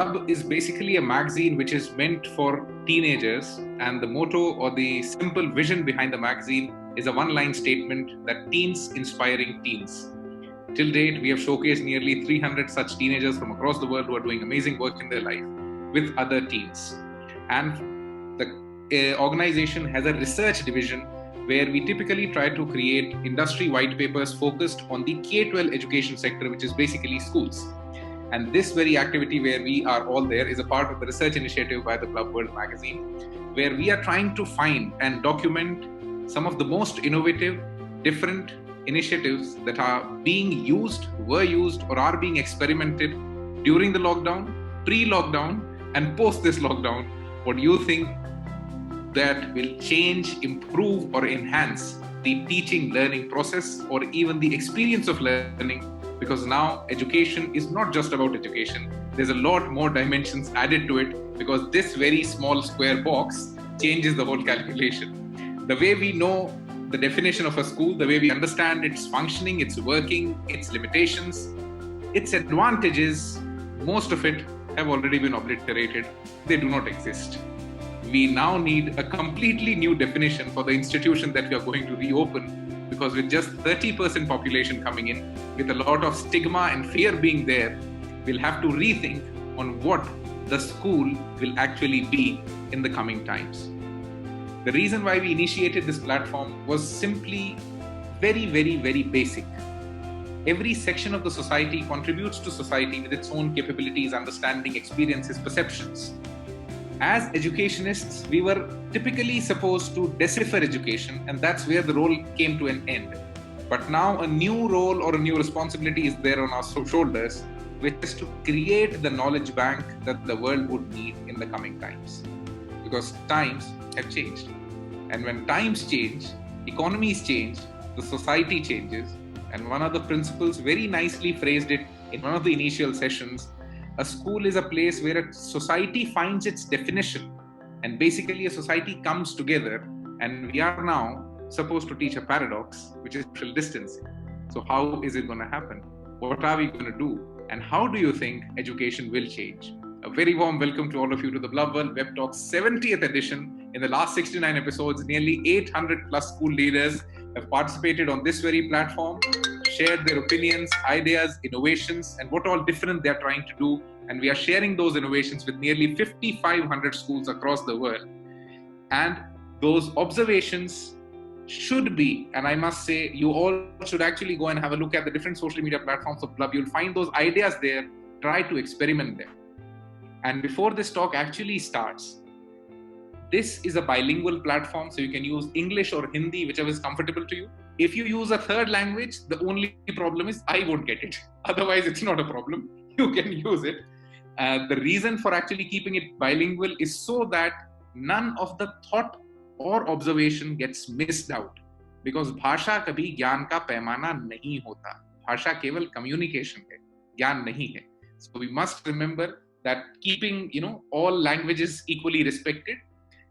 Blub is basically a magazine which is meant for teenagers, and the motto or the simple vision behind the magazine is a one-line statement that teens inspiring teens. Till date, we have showcased nearly 300 such teenagers from across the world who are doing amazing work in their life with other teens. And the organization has a research division where we typically try to create industry white papers focused on the K-12 education sector, which is basically schools. And this very activity where we are all there is a part of the research initiative by the Blub World magazine, where we are trying to find and document some of the most innovative, different initiatives that are being used, were used, or are being experimented during the lockdown, pre-lockdown, and post this lockdown. What do you think that will change, improve, or enhance the teaching learning process, or even the experience of learning? Because now education is not just about education. There's a lot more dimensions added to it, because this very small square box changes the whole calculation. The way we know the definition of a school, the way we understand its functioning, its working, its limitations, its advantages, most of it have already been obliterated. They do not exist. We now need a completely new definition for the institution that we are going to reopen, because with just 30% population coming in, with a lot of stigma and fear being there, we'll have to rethink on what the school will actually be in the coming times. The reason why we initiated this platform was simply very, very, very basic. Every section of the society contributes to society with its own capabilities, understanding, experiences, perceptions. As educationists, we were typically supposed to decipher education, and that's where the role came to an end. But now a new role or a new responsibility is there on our shoulders, which is to create the knowledge bank that the world would need in the coming times. Because times have changed. And when times change, economies change, the society changes. And one of the principals very nicely phrased it in one of the initial sessions. A school is a place where a society finds its definition, and basically a society comes together, and we are now supposed to teach a paradox, which is social distancing. So how is it going to happen? What are we going to do? And how do you think education will change? A very warm welcome to all of you to the Blub World Web Talk 70th edition. In the last 69 episodes, nearly 800 plus school leaders have participated on this very platform, shared their opinions, ideas, innovations, and what all different they're trying to do. And we are sharing those innovations with nearly 5,500 schools across the world. And those observations should be, and I must say, you all should actually go and have a look at the different social media platforms of Blub. You'll find those ideas there. Try to experiment them. And before this talk actually starts, this is a bilingual platform, so you can use English or Hindi, whichever is comfortable to you. If you use a third language, the only problem is I won't get it. Otherwise, it's not a problem. You can use it. The reason for actually keeping it bilingual is so that none of the thought or observation gets missed out. Because भाषा कभी ज्ञान का पैमाना नहीं होता. भाषा केवल communication है, ज्ञान नहीं है. So we must remember that keeping, all languages equally respected.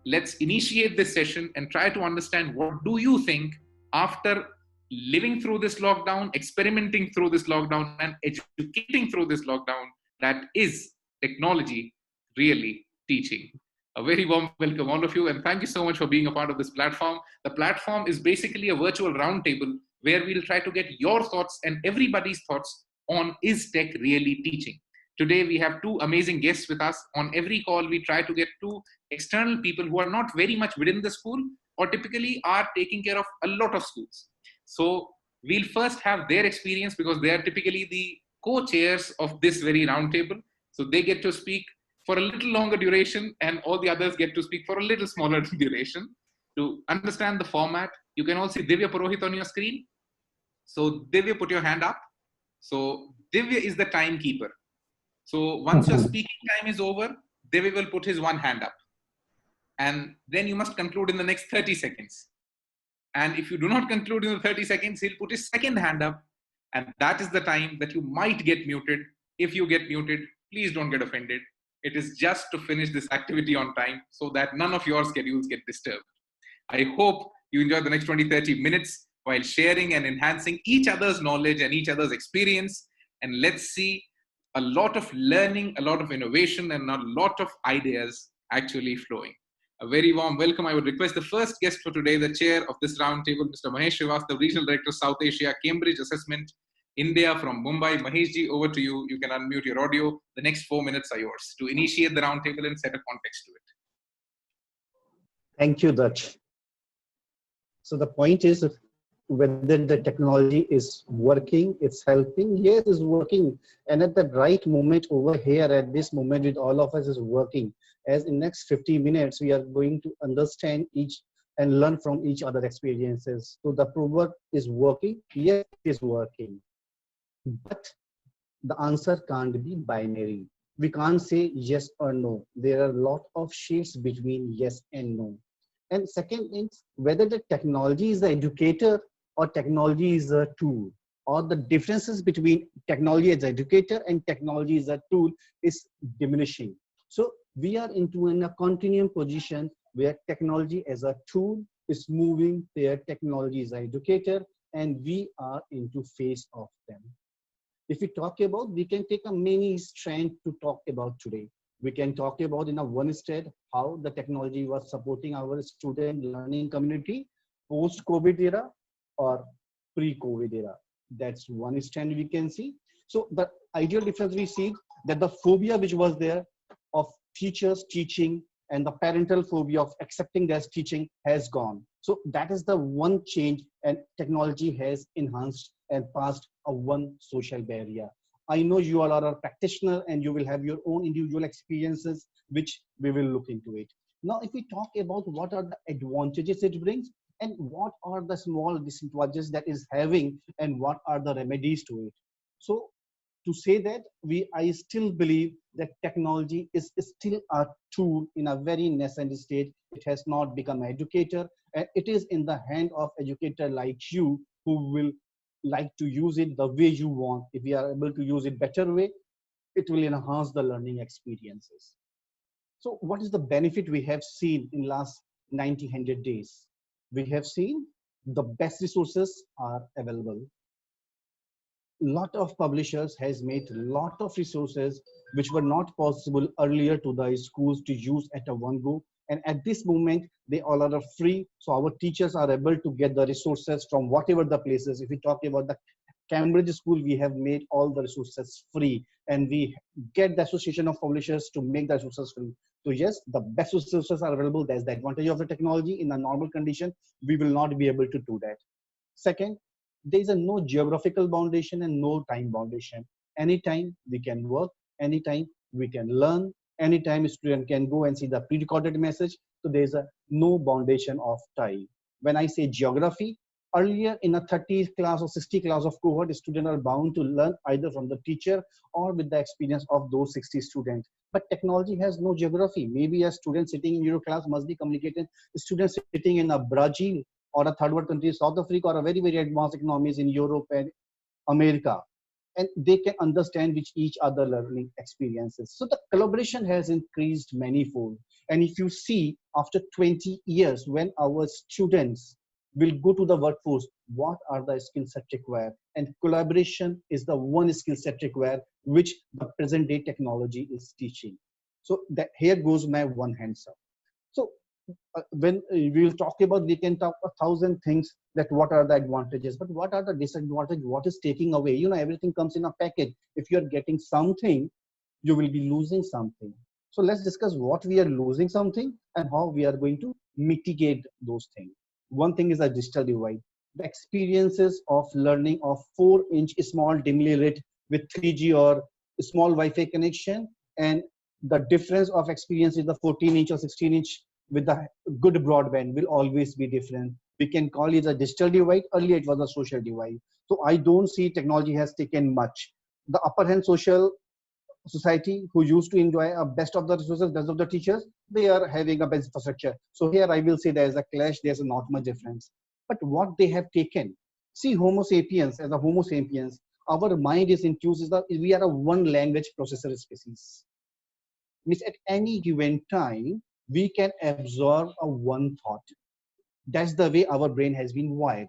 Let's initiate this session and try to understand, what do you think after living through this lockdown, experimenting through this lockdown, and educating through this lockdown, that is technology really teaching? A very warm welcome all of you, and thank you so much for being a part of this platform. The platform is basically a virtual roundtable where we'll try to get your thoughts and everybody's thoughts on, is tech really teaching? Today, we have two amazing guests with us. On every call, we try to get two external people who are not very much within the school, or typically are taking care of a lot of schools. So we'll first have their experience, because they are typically the co-chairs of this very roundtable. So they get to speak for a little longer duration, and all the others get to speak for a little smaller duration. To understand the format, you can also see Divya Purohit on your screen. So Divya, put your hand up. So Divya is the timekeeper. So once your speaking time is over, Devi will put his one hand up. And then you must conclude in the next 30 seconds. And if you do not conclude in the 30 seconds, he'll put his second hand up. And that is the time that you might get muted. If you get muted, please don't get offended. It is just to finish this activity on time so that none of your schedules get disturbed. I hope you enjoy the next 20-30 minutes while sharing and enhancing each other's knowledge and each other's experience. And let's see a lot of learning, a lot of innovation, and a lot of ideas actually flowing. A very warm welcome. I would request the first guest for today, the chair of this roundtable, Mr. Mahesh Srivastava, Regional Director, South Asia, Cambridge Assessment, India, from Mumbai. Maheshji, over to you. You can unmute your audio. The next 4 minutes are yours to initiate the roundtable and set a context to it. Thank you, Dutch. So the point is whether the technology is working, it's helping. Yes, it's working. And at the right moment over here, at this moment with all of us is working. As in next 50 minutes, we are going to understand each and learn from each other experiences. So the proverb is working. Yes, it is working. But the answer can't be binary. We can't say yes or no. There are a lot of shades between yes and no. And second is whether the technology is the educator or technology is a tool, or the differences between technology as educator and technology as a tool is diminishing. So we are into a continuum position where technology as a tool is moving their technology as an educator, and we are into phase of them. If we talk about, we can take a many strand to talk about today. We can talk about in a one state how the technology was supporting our student learning community post-COVID era or pre-COVID era. That's one strand we can see. So the ideal difference we see that the phobia which was there of teachers teaching and the parental phobia of accepting their teaching has gone. So that is the one change, and technology has enhanced and passed a one social barrier. I know you all are a practitioner and you will have your own individual experiences, which we will look into it. Now, if we talk about what are the advantages it brings and what are the small disadvantages that is having and what are the remedies to it. So to say that I still believe that technology is still a tool in a very nascent state. It has not become an educator, and it is in the hand of educator like you who will like to use it the way you want. If we are able to use it better way, it will enhance the learning experiences. So what is the benefit we have seen in last 90-100 days? We have seen the best resources are available. Lot of publishers has made lot of resources which were not possible earlier to the schools to use at a one go, and at this moment they all are free, so our teachers are able to get the resources from whatever the places. If we talk about the Cambridge school, we have made all the resources free, and we get the association of publishers to make the resources free. So yes, the best resources are available. That's the advantage of the technology. In a normal condition we will not be able to do that. Second, there is a no geographical foundation and no time foundation. Anytime we can work, anytime we can learn, anytime a student can go and see the pre-recorded message. So there is a no foundation of time. When I say geography, earlier in a 30 class or 60 class of cohort, students are bound to learn either from the teacher or with the experience of those 60 students. But technology has no geography. Maybe a student sitting in your class must be communicating. Students sitting in a Brazil or a third world country, South Africa, or a very, very advanced economies in Europe and America, and they can understand which each other learning experiences. So the collaboration has increased manifold. And if you see after 20 years, when our students will go to the workforce, what are the skill set required? And collaboration is the one skill set required, which the present day technology is teaching. So that here goes my one hands up. So when we will talk about, we can talk 1,000 things that what are the advantages, but what are the disadvantages, what is taking away? You know, everything comes in a package. If you're getting something, you will be losing something. So let's discuss what we are losing something and how we are going to mitigate those things. One thing is a digital divide. The experiences of learning of 4-inch small dimly lit with 3G or small Wi-Fi connection, and the difference of experience is the 14-inch or 16-inch with the good broadband will always be different. We can call it a digital divide. Earlier it was a social divide. So I don't see technology has taken much. The upper hand social society who used to enjoy a best of the resources, best of the teachers, they are having a best infrastructure. So here I will say there's a clash, there's not much difference. But what they have taken, see Homo sapiens, as a Homo sapiens, our mind is infused, we are a one language processor species. Means at any given time, we can absorb a one thought. That's the way our brain has been wired.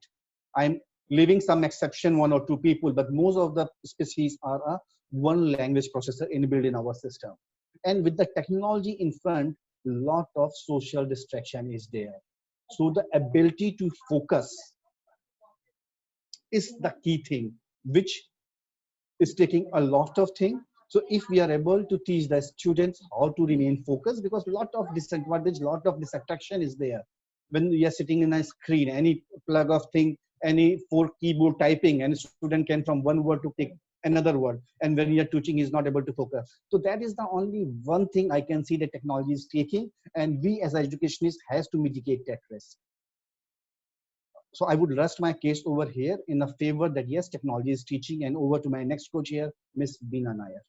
I'm leaving some exception, one or two people, but most of the species are a one language processor inbuilt in our system. And with the technology in front, lot of social distraction is there. So the ability to focus is the key thing, which is taking a lot of things. So if we are able to teach the students how to remain focused, because a lot of disadvantage, lot of distraction is there. When we are sitting in a screen, any plug of thing, any for keyboard typing, and student can from one word to take another word. And when you are teaching, is not able to focus. So that is the only one thing I can see that technology is taking, and we as educationists has to mitigate that risk. So I would rest my case over here in a favor that yes, technology is teaching, and over to my next coach here, Ms. Beena Nair.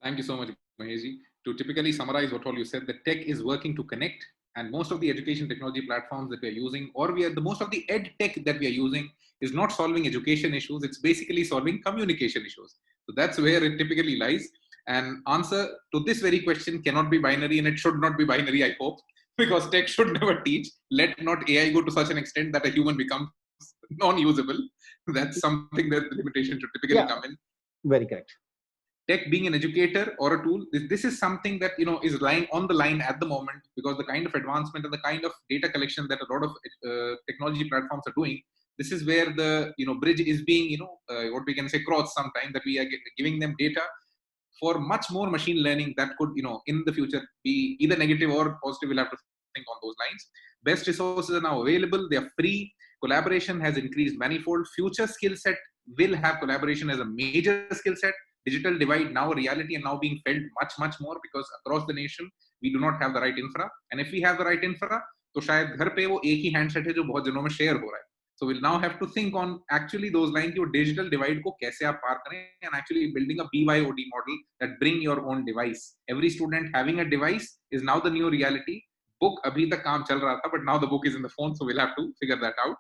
Thank you so much, Maheshji. To typically summarize what all you said, the tech is working to connect, and most of the education technology platforms that we are using, or the most of the ed tech that we are using is not solving education issues. It's basically solving communication issues. So that's where it typically lies. And answer to this very question cannot be binary, and it should not be binary, I hope, because tech should never teach. Let not AI go to such an extent that a human becomes non-usable. That's something that the limitation should typically come in. Very correct. Tech being an educator or a tool, this is something that is lying on the line at the moment, because the kind of advancement and the kind of data collection that a lot of technology platforms are doing, this is where the bridge is being what we can say crossed sometime, that we are giving them data for much more machine learning that could in the future be either negative or positive. We'll have to think on those lines. Best resources are now available, they are free, collaboration has increased manifold, future skill set will have collaboration as a major skill set. Digital divide now a reality and now being felt much more, because across the nation we do not have the right infra, and if we have the right infra तो शायद घर पे वो एक ही handset है जो बहुत जनों में शेयर हो रहा है. So we'll now have to think on actually those lines कि वो digital divide को कैसे आप पार करें, and actually building a BYOD model that bring your own device. Every student having a device is now the new reality. Book अभी तक काम चल रहा था, but now the book is in the phone, so we'll have to figure that out.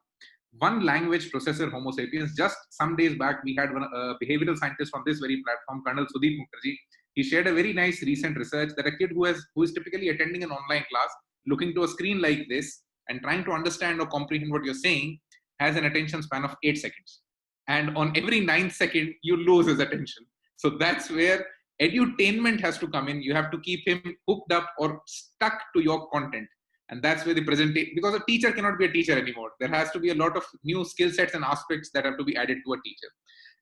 One language processor Homo sapiens. Just some days back, we had one behavioral scientist on this very platform, Colonel Sudeep Mukherjee. He shared a very nice recent research that a kid who is typically attending an online class, looking to a screen like this and trying to understand or comprehend what you're saying, has an attention span of 8 seconds. And on every 9th second, you lose his attention. So that's where edutainment has to come in. You have to keep him hooked up or stuck to your content. And that's where the presentation, because a teacher cannot be a teacher anymore. There has to be a lot of new skill sets and aspects that have to be added to a teacher.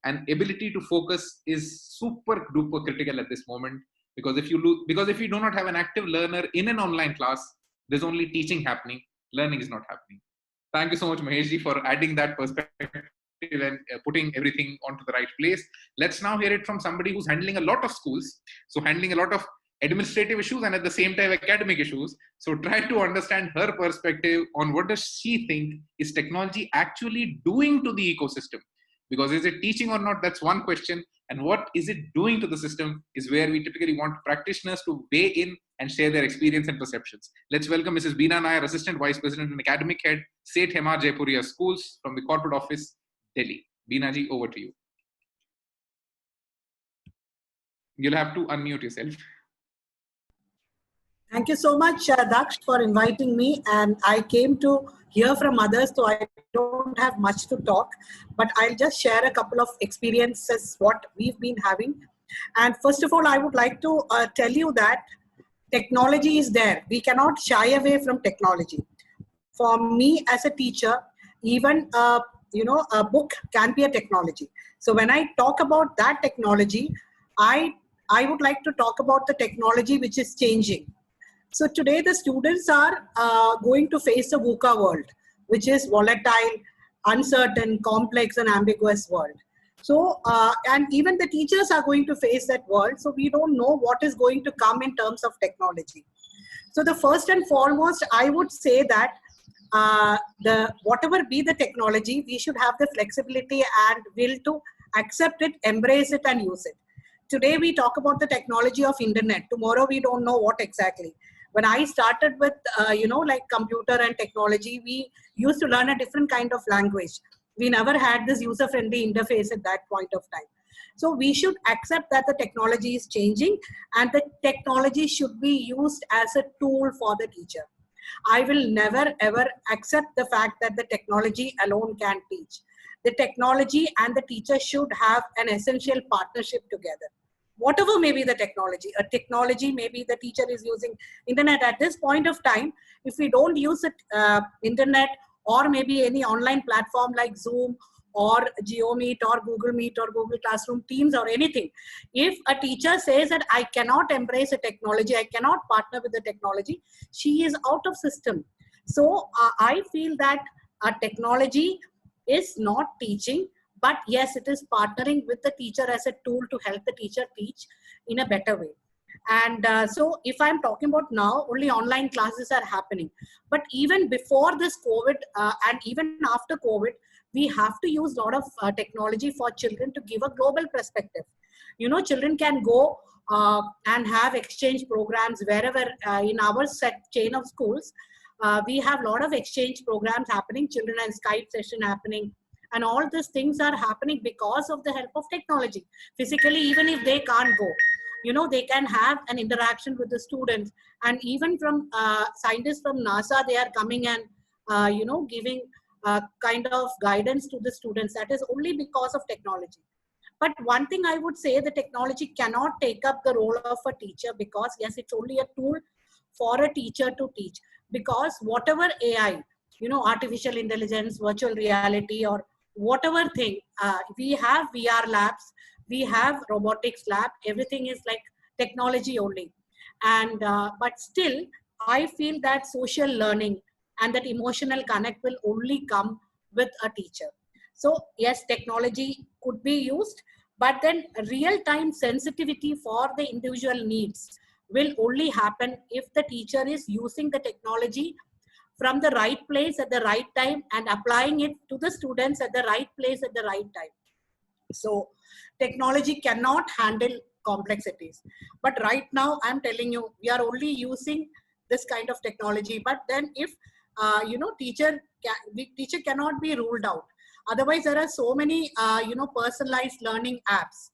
And ability to focus is super duper critical at this moment, because if you do not have an active learner in an online class, there's only teaching happening, learning is not happening. Thank you so much, Maheshji, for adding that perspective and putting everything onto the right place. Let's now hear it from somebody who's handling a lot of schools, so handling a lot of administrative issues and at the same time academic issues. So try to understand her perspective on what does she think is technology actually doing to the ecosystem. Because is it teaching or not, that's one question, and what is it doing to the system is where we typically want practitioners to weigh in and share their experience and perceptions. Let's welcome Mrs. Beena Nair, Assistant Vice President and Academic Head, Seth Hemar Jaipuria Schools from the Corporate Office, Delhi. Beena ji, over to you. You'll have to unmute yourself. Thank you so much, Daksh, for inviting me. And I came to hear from others, so I don't have much to talk, but I'll just share a couple of experiences, what we've been having. And first of all, I would like to tell you that technology is there. We cannot shy away from technology. For me as a teacher, even a book can be a technology. So when I talk about that technology, I would like to talk about the technology which is changing. So today the students are going to face a VUCA world, which is volatile, uncertain, complex and ambiguous world. So, and even the teachers are going to face that world. So we don't know what is going to come in terms of technology. So the first and foremost, I would say that whatever be the technology, we should have the flexibility and will to accept it, embrace it and use it. Today we talk about the technology of internet. Tomorrow we don't know what exactly. When I started with, like computer and technology, we used to learn a different kind of language. We never had this user-friendly interface at that point of time. So we should accept that the technology is changing and the technology should be used as a tool for the teacher. I will never ever accept the fact that the technology alone can teach. the technology and the teacher should have an essential partnership together. Whatever may be the technology, maybe the teacher is using internet at this point of time. If we don't use it, internet, or maybe any online platform like Zoom or GeoMeet or Google Meet or Google Classroom, Teams or anything, if a teacher says that I cannot embrace a technology, I cannot partner with the technology, she is out of system. So I feel that a technology is not teaching, but yes, it is partnering with the teacher as a tool to help the teacher teach in a better way. And so if I'm talking about now, only online classes are happening. But even before this COVID and even after COVID, we have to use a lot of technology for children to give a global perspective. You know, children can go and have exchange programs wherever in our set chain of schools. We have a lot of exchange programs happening, children and Skype session happening. And all these things are happening because of the help of technology. Physically, even if they can't go, you know, they can have an interaction with the students. And even from scientists from NASA, they are coming and, you know, giving kind of guidance to the students. That is only because of technology. But one thing I would say, the technology cannot take up the role of a teacher, because yes, it's only a tool for a teacher to teach. Because whatever AI, you know, artificial intelligence, virtual reality, or whatever thing, we have VR labs, we have robotics lab, everything is like technology only. And but still, I feel that social learning and that emotional connect will only come with a teacher. So yes, technology could be used, but then real-time sensitivity for the individual needs will only happen if the teacher is using the technology from the right place at the right time and applying it to the students at the right place at the right time. So technology cannot handle complexities. But right now, I'm telling you, we are only using this kind of technology. But then if, you know, teacher cannot be ruled out. Otherwise, there are so many, you know, personalized learning apps.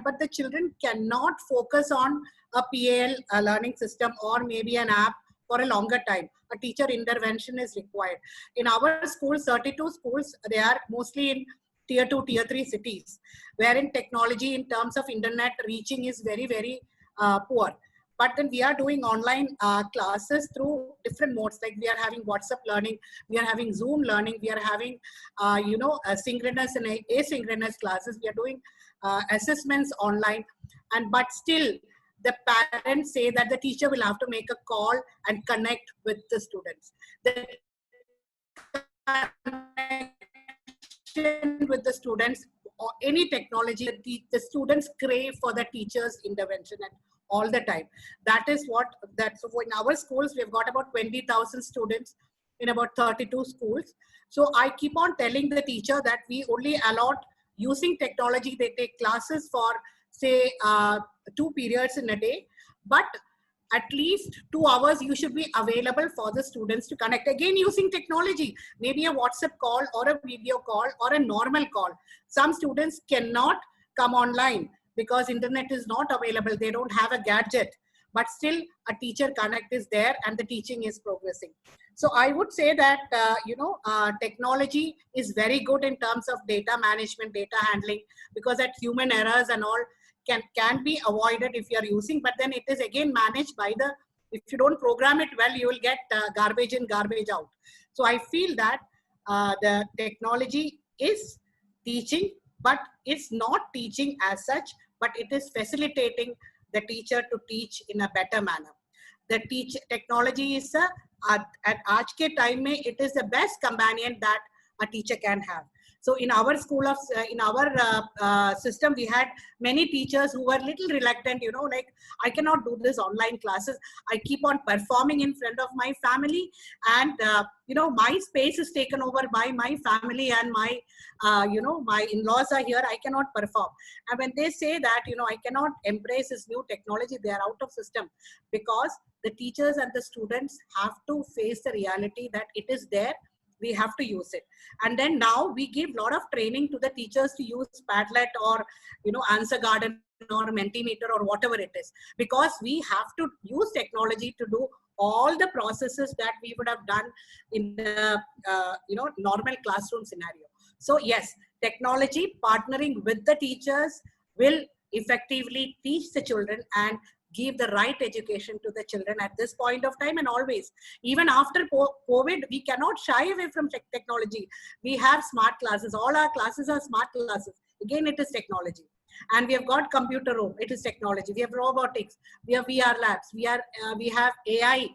But the children cannot focus on a PAL learning system or maybe an app for a longer time. A teacher intervention is required. In our schools, 32 schools, they are mostly in tier 2, tier 3 cities, wherein technology in terms of internet reaching is very, very poor. But then we are doing online classes through different modes. Like we are having WhatsApp learning, we are having Zoom learning, we are having, you know, synchronous and asynchronous classes. We are doing assessments online. But still, the parents say that the teacher will have to make a call and connect with the students. The connection with the students or any technology, the students crave for the teacher's intervention and all the time. That is what, so in our schools, we've got about 20,000 students in about 32 schools. So I keep on telling the teacher that we only allot using technology. They take classes for say 2 periods in a day, but at least 2 hours you should be available for the students to connect, again using technology, maybe a WhatsApp call or a video call or a normal call. Some students cannot come online because internet is not available, they don't have a gadget, but still a teacher connect is there and the teaching is progressing. So I would say that you know, technology is very good in terms of data management, data handling, because that human errors and all can be avoided if you are using, but then it is again managed by the, if you don't program it well, you will get garbage in, garbage out. So I feel that the technology is teaching, but it's not teaching as such, but it is facilitating the teacher to teach in a better manner. The technology is at aaj ke time mein, it is the best companion that a teacher can have. So in our school of, in our system, we had many teachers who were little reluctant, you know, like, I cannot do this online classes. I keep on performing in front of my family, and, you know, my space is taken over by my family and my, you know, my in-laws are here, I cannot perform. And when they say that, you know, I cannot embrace this new technology, they are out of system, because the teachers and the students have to face the reality that it is there. We have to use it. And then now we give a lot of training to the teachers to use Padlet or, you know, Answer Garden or Mentimeter or whatever it is, because we have to use technology to do all the processes that we would have done in the, you know, normal classroom scenario. So yes, technology partnering with the teachers will effectively teach the children and give the right education to the children at this point of time and always. Even after COVID, we cannot shy away from technology. We have smart classes. All our classes are smart classes. Again, it is technology. And we have got computer room. It is technology. We have robotics. We have VR labs. We have AI,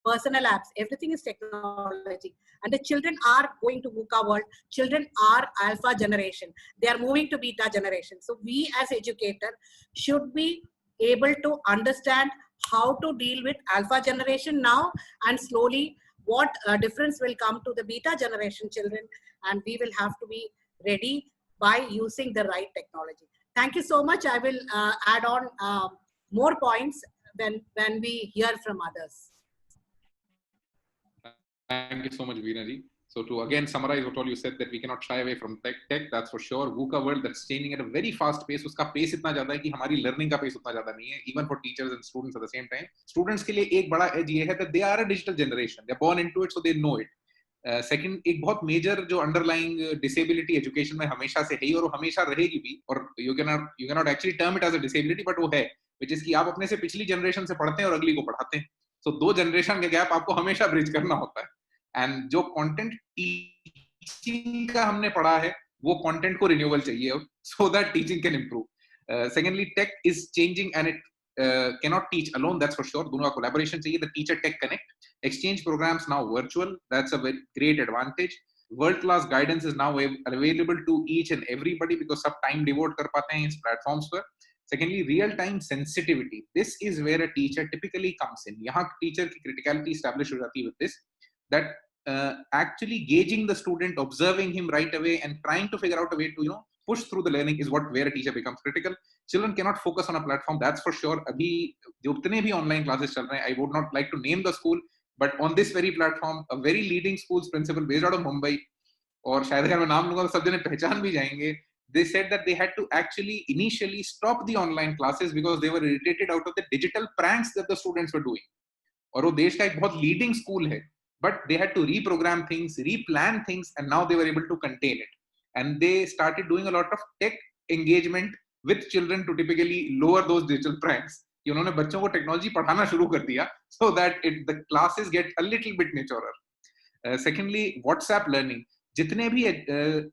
personal apps. Everything is technology. And the children are going to VUCA world. Children are alpha generation. They are moving to beta generation. So we as educators should be able to understand how to deal with alpha generation now, and slowly what difference will come to the beta generation children, and we will have to be ready by using the right technology. Thank you so much. I will add on more points when we hear from others. Thank you so much, Veena ji. So to again summarize what all you said, that we cannot shy away from tech, that's for sure. VUCA world that's changing at a very fast pace. Uska pace itna zyada hai ki hamari learning ka pace utna zyada nahi hai, even for teachers and students at the same time. Students ke liye ek bada edge ye hai that they are a digital generation. They're born into it, so they know it. Second, एक बहुत major जो underlying disability education में हमेशा से है और वो हमेशा रहेगी भी, और you can not actually term it as a disability, but वो है, विच इज कि आप अपने से पिछली जनरेशन से पढ़ते हैं और अगली को पढ़ाते हैं. सो दो जनरेशन के गैप आपको हमेशा ब्रिज करना होता है. एंड जो कंटेंट टीचिंग का हमने पढ़ा है वो कंटेंट को रिन्यूअल चाहिए so that teaching can improve. Secondly, tech is changing and it cannot teach alone, that's for sure. दोनों का collaboration चाहिए. The teacher tech connect, exchange programs now virtual, that's a very great advantage. World class guidance is now available to each and everybody because सब time devote कर पाते हैं इस platforms पर. Secondly, real time sensitivity, this is where a teacher typically comes in. यहाँ teacher की criticality established हो जाती है with this, that actually gauging the student, observing him right away and trying to figure out a way to push through the learning is what where a teacher becomes critical. Children cannot focus on a platform, that's for sure. अभी जो उतने भी online classes चल रहे हैं, I would not like to name the school, but on this very platform, a very leading school's principal based out of Mumbai, और शायद अगर मैं नाम लूंगा तो सब जने पहचान भी जाएंगे, they said that they had to actually initially stop the online classes because they were irritated out of the digital pranks that the students were doing. और वो देश का एक बहुत leading school है, but they had to reprogram things, replan things, and now they were able to contain it. And they started doing a lot of tech engagement with children to typically lower those digital pranks. उन्होंने बच्चों को technology पढ़ाना शुरू कर दिया so that the classes get a little bit maturer. Secondly, WhatsApp learning. जितने भी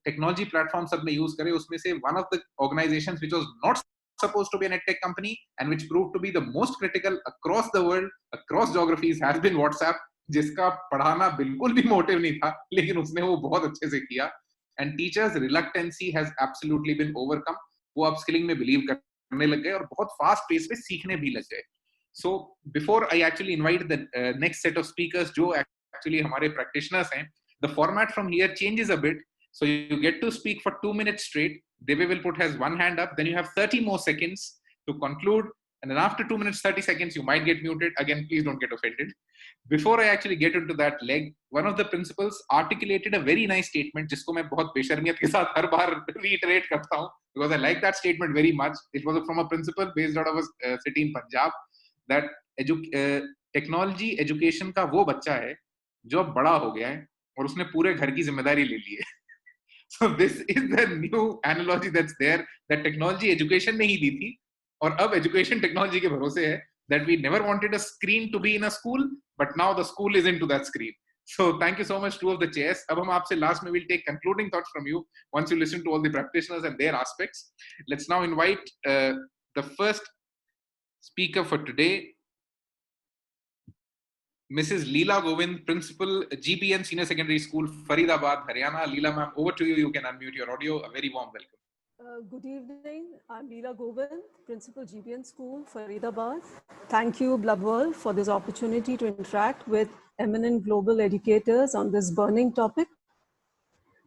technology platforms आपने यूज करे उसमें से one of the organizations which was not supposed to be a net tech company and which proved to be the most critical across the world, across geographies, has been WhatsApp, जिसका पढ़ाना बिल्कुल भी motive नहीं था, लेकिन उसने वो बहुत अच्छे से किया. And teachers' reluctancy has absolutely been overcome. वो upskilling में believe करने लग गए और बहुत fast pace पे सीखने भी लग गए. So before I actually invite the next set of speakers, जो actually हमारे practitioners हैं, the format from here changes a bit. So you get to speak for 2 minutes straight. Deve will put has one hand up. Then you have 30 more seconds to conclude. And then after 2 minutes, 30 seconds, you might get muted. Again, please don't get offended. Before I actually get into that leg, one of the principals articulated a very nice statement, जिसको मैं बहुत बेशर्मियत के साथ हर बार reiterate करता हूँ, because I like that statement very much. It was from a principal based out of a city in Punjab, that technology education का वो बच्चा है जो अब बड़ा हो गया है और उसने पूरे घर की जिम्मेदारी ले ली है. So this is the new analogy that's there, that technology education ने ही दी थी और अब education technology के भरोसे है, that we never wanted a screen to be in a school, but now the school is into that screen. So thank you so much, two of the chairs. अब हम आपसे last में will take concluding thoughts from you once you listen to all the practitioners and their aspects. Let's now invite the first speaker for today, Mrs. Leela Govind, Principal, GBN Senior Secondary School, Faridabad, Haryana. Leela ma'am, over to you. You can unmute your audio. A very warm welcome. Good evening. I'm Leela Govind, Principal, GBN School, Faridabad. Thank you, Bloodworld, for this opportunity to interact with eminent global educators on this burning topic.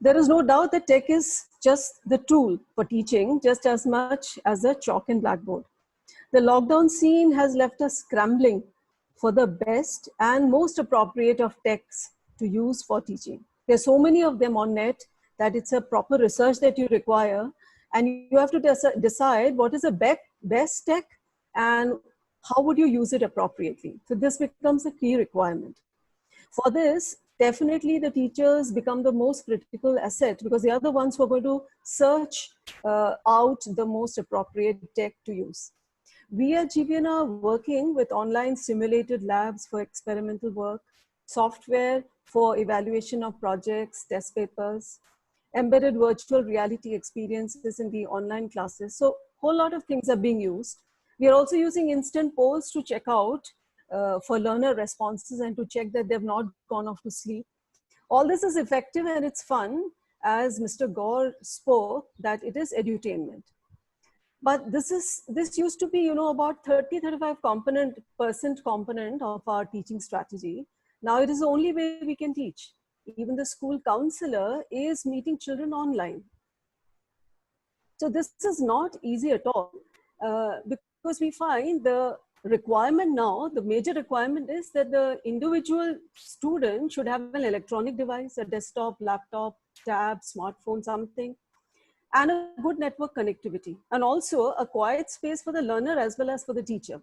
There is no doubt that tech is just the tool for teaching, just as much as a chalk and blackboard. The lockdown scene has left us scrambling for the best and most appropriate of techs to use for teaching. There's so many of them on net that it's a proper research that you require, and you have to decide what is the best tech and how would you use it appropriately. So this becomes a key requirement. For this, definitely the teachers become the most critical asset because they are the ones who are going to search out the most appropriate tech to use. We at GVN are working with online simulated labs for experimental work, software for evaluation of projects, test papers, embedded virtual reality experiences in the online classes. So a whole lot of things are being used. We are also using instant polls to check out for learner responses and to check that they've not gone off to sleep. All this is effective and it's fun, as Mr. Gore spoke, that it is edutainment. But this used to be, you know, about 30-35% component of our teaching strategy. Now it is the only way we can teach. Even the school counselor is meeting children online. So this is not easy at all because we find the requirement now, the major requirement is that the individual student should have an electronic device, a desktop, laptop, tab, smartphone, something, and a good network connectivity, and also a quiet space for the learner as well as for the teacher.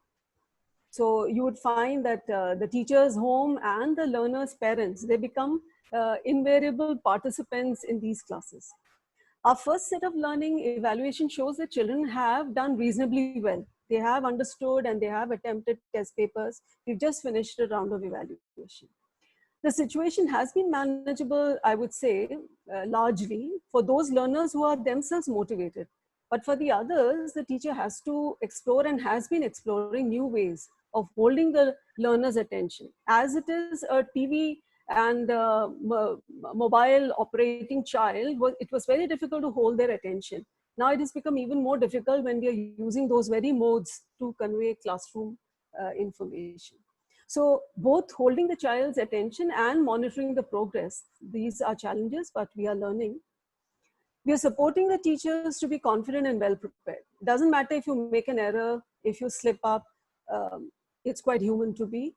So you would find that the teacher's home and the learner's parents, they become invariable participants in these classes. Our first set of learning evaluation shows that children have done reasonably well. They have understood and they have attempted test papers. We've just finished a round of evaluation. The situation has been manageable, I would say, largely for those learners who are themselves motivated. But for the others, the teacher has to explore and has been exploring new ways of holding the learner's attention. As it is a TV and mobile operating child, it was very difficult to hold their attention. Now it has become even more difficult when we are using those very modes to convey classroom information. So both holding the child's attention and monitoring the progress, these are challenges, but we are learning. We are supporting the teachers to be confident and well prepared. Doesn't matter if you make an error, if you slip up, it's quite human to be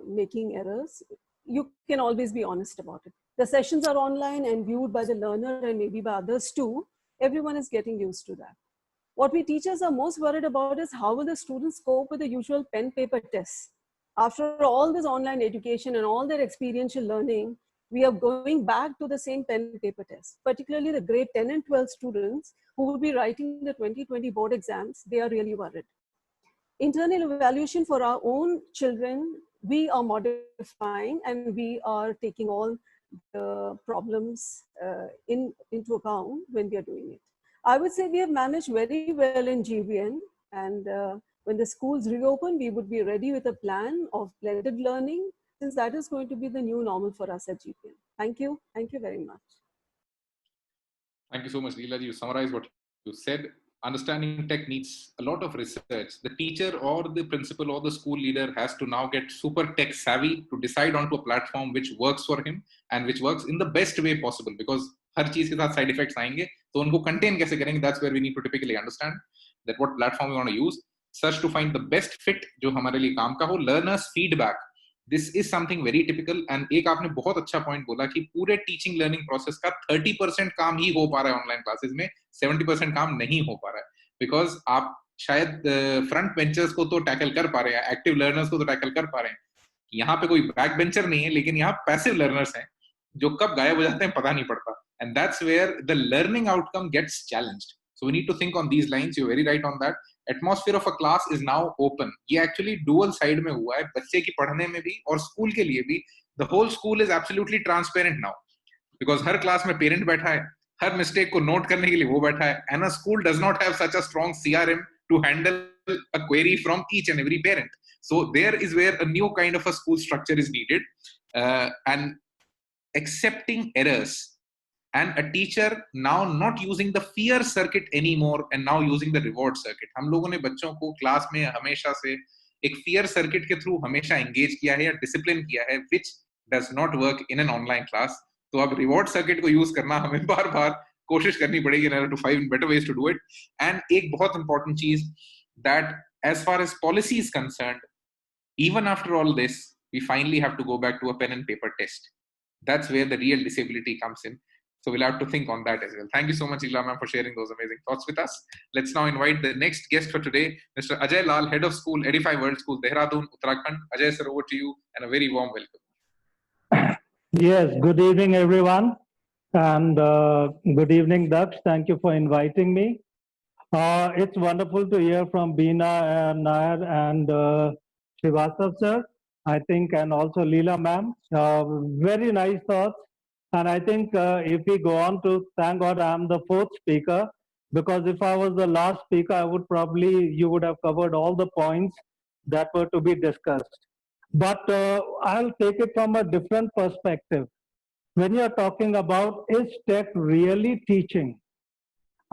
making errors. You can always be honest about it. The sessions are online and viewed by the learner and maybe by others too. Everyone is getting used to that. What we teachers are most worried about is how will the students cope with the usual pen paper tests. After all this online education and all their experiential learning, we are going back to the same pen paper test. Particularly the grade 10 and 12 students who will be writing the 2020 board exams, they are really worried. Internal evaluation for our own children, we are modifying and we are taking all the problems into account when we are doing it. I would say we have managed very well in GVN, and when the schools reopen, we would be ready with a plan of blended learning, since that is going to be the new normal for us at GVN. Thank you. Thank you very much. Thank you so much, Leela. You summarized what you said. Understanding tech needs a lot of research. The teacher or the principal or the school leader has to now get super tech savvy to decide onto a platform which works for him and which works in the best way possible, because हर चीज के साथ side effects आएंगे, तो उनको contain कैसे करेंगे? That's where we need to typically understand that what platform we want to use, search to find the best fit जो हमारे लिए काम का हो. Learners feedback, this is something very typical. And एक आपने बहुत अच्छा point बोला कि पूरे teaching learning process का 30% काम ही हो पा रहा है online classes में, 70% काम नहीं हो पा रहा है, because आप शायद front benchers को तो tackle कर पा रहे हैं, active learners को तो tackle कर पा रहे हैं. यहाँ पे कोई back bencher नहीं है, लेकिन यहाँ passive learners हैं जो कब गायब हो जाते हैं पता नहीं पड़ता. And that's where the learning outcome gets challenged. So we need to think on these lines. You're very right on that. Atmosphere of a class is now open. ये actually dual side में हुआ है, बच्चे की पढ़ने में भी और स्कूल के लिए भी. The whole school is absolutely transparent now, because her class में पेरेंट बैठा है, हर मिस्टेक को नोट करने के लिए वो बैठा है, and a school does not have such a strong CRM to handle a query from each and every parent. So there is where a new kind of a school structure is needed, and accepting errors. And a teacher now not using the fear circuit anymore and now using the reward circuit. हम लोगों ने बच्चों को class में हमेशा से एक fear circuit के थ्रू हमेशा engage किया है या discipline किया है, which does not work in an online class. तो अब reward circuit को use करना हमें बार बार कोशिश करनी पड़ेगी in order to find better ways to do it. And एक बहुत important चीज, that as far as policy is concerned, even after all this, we finally have to go back to a pen and paper test. That's where the real disability comes in. So we'll have to think on that as well. Thank you so much, Leela ma'am, for sharing those amazing thoughts with us. Let's now invite the next guest for today, Mr. Ajay Lal, Head of School, Edify World School, Dehradun, Uttarakhand. Ajay sir, over to you, and a very warm welcome. Yes, good evening, everyone. And good evening, Daksh. Thank you for inviting me. It's wonderful to hear from Beena Nair and Srivastav sir, I think, and also Leela ma'am. Very nice thoughts. And I think if we go on to, thank God I'm the fourth speaker, because if I was the last speaker, I would probably, you would have covered all the points that were to be discussed. But I'll take it from a different perspective. When you're talking about is tech really teaching,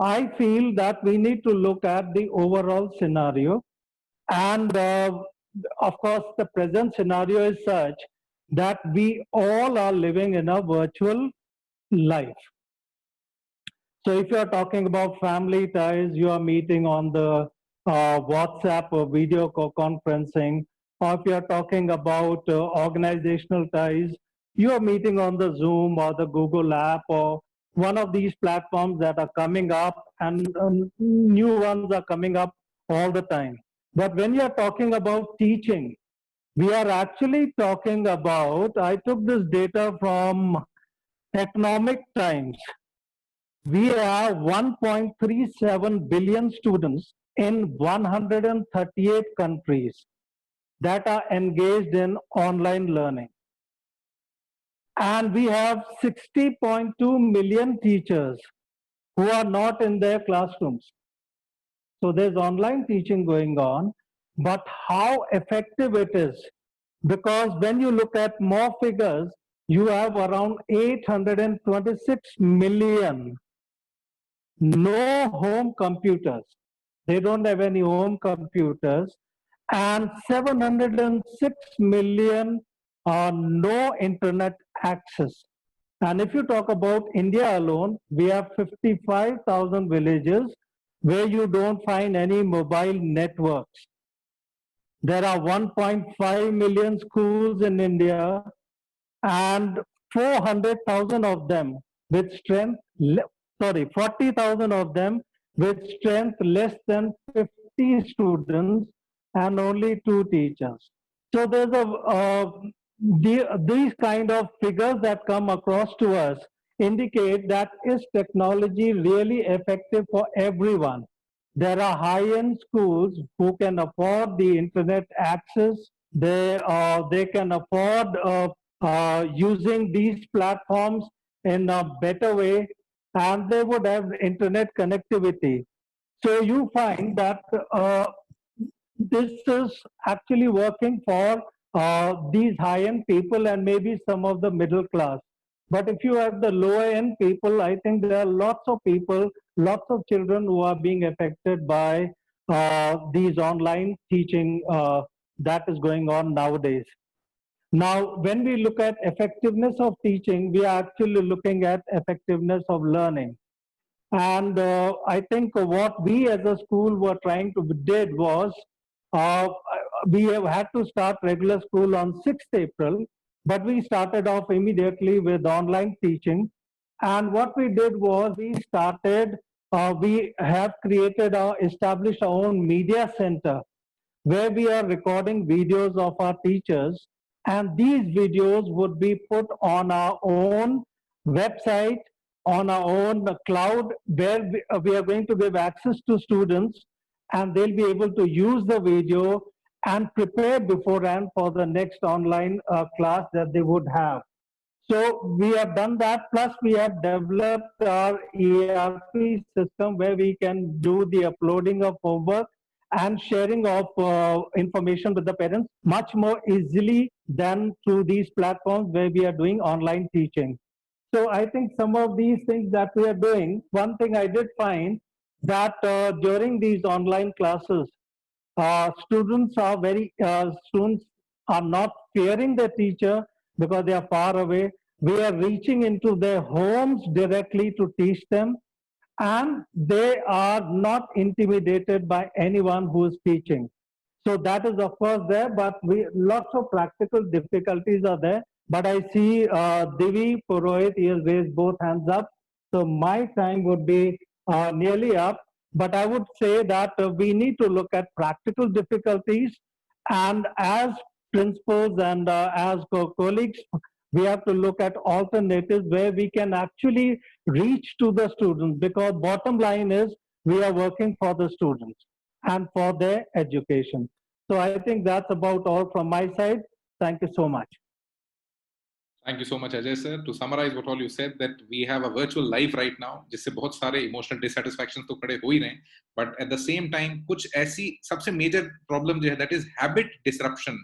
I feel that we need to look at the overall scenario. And of course, the present scenario is such that we all are living in a virtual life. So if you're talking about family ties, you are meeting on the WhatsApp or video conferencing, or if you're talking about organizational ties, you are meeting on the Zoom or the Google app or one of these platforms that are coming up, and new ones are coming up all the time. But when you're talking about teaching, we are actually talking about, I took this data from Economic Times. We have 1.37 billion students in 138 countries that are engaged in online learning. And we have 60.2 million teachers who are not in their classrooms. So there's online teaching going on, but how effective it is, because when you look at more figures, you have around 826 million no home computers. They don't have any home computers. And 706 million no internet access. And if you talk about India alone, we have 55,000 villages where you don't find any mobile networks. There are 1.5 million schools in India, and 400,000 of them with strength, 40,000 of them with strength less than 50 students and only 2 teachers. So there's these kind of figures that come across to us indicate that is technology really effective for everyone? There are high-end schools who can afford the internet access. They can afford using these platforms in a better way, and they would have internet connectivity. So you find that this is actually working for these high-end people and maybe some of the middle class. But if you have the lower-end people, I think there are lots of people, lots of children who are being affected by these online teaching that is going on nowadays. Now, when we look at effectiveness of teaching, we are actually looking at effectiveness of learning. And I think what we as a school were trying to did was uh, we have had to start regular school on 6th April, but we started off immediately with online teaching. And what we did was we have created, established our own media center where we are recording videos of our teachers, and these videos would be put on our own website, on our own cloud, where we are going to give access to students, and they'll be able to use the video and prepare beforehand for the next online class that they would have. So we have done that, plus we have developed our ERP system where we can do the uploading of homework and sharing of information with the parents much more easily than through these platforms where we are doing online teaching. So I think some of these things that we are doing, one thing I did find that during these online classes, students are not fearing the teacher because they are far away. We are reaching into their homes directly to teach them, and they are not intimidated by anyone who is teaching. So that is of course there, but lots of practical difficulties are there. But I see Divi Purohit, he has raised both hands up. So my time would be nearly up. But I would say that we need to look at practical difficulties, and as principals and as colleagues, We have to look at alternatives where we can actually reach to the students, because bottom line is we are working for the students and for their education. So I think that's about all from my side. Thank you so much. Thank you so much, Ajay sir. To summarize what all you said, that we have a virtual life right now, जिससे बहुत सारे emotional dissatisfaction तो खड़े हो ही रहे हैं, but at the same time कुछ ऐसी सबसे major problem जो है, that is habit disruption.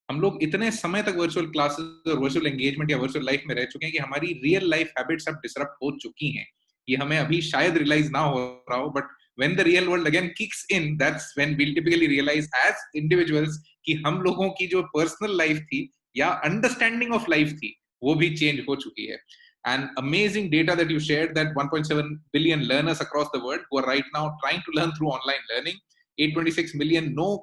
हम लोग इतने समय तक वर्चुअल क्लासेस और वर्चुअल एंगेजमेंट या वर्चुअल लाइफ में रह चुके हैं कि हमारी रियल लाइफ हैबिट्स अब डिसरप्ट हो चुकी हैं. ये हमें अभी शायद रियलाइज ना हो रहा हो, but when the real world again kicks in, that's when we'll typically realize as individuals कि हम लोगों की जो personal life थी या understanding of life थी वो भी change हो चुकी है. And amazing data that you shared, that 1.7 billion learners across the world who are right now trying to learn through online learning, 826 million no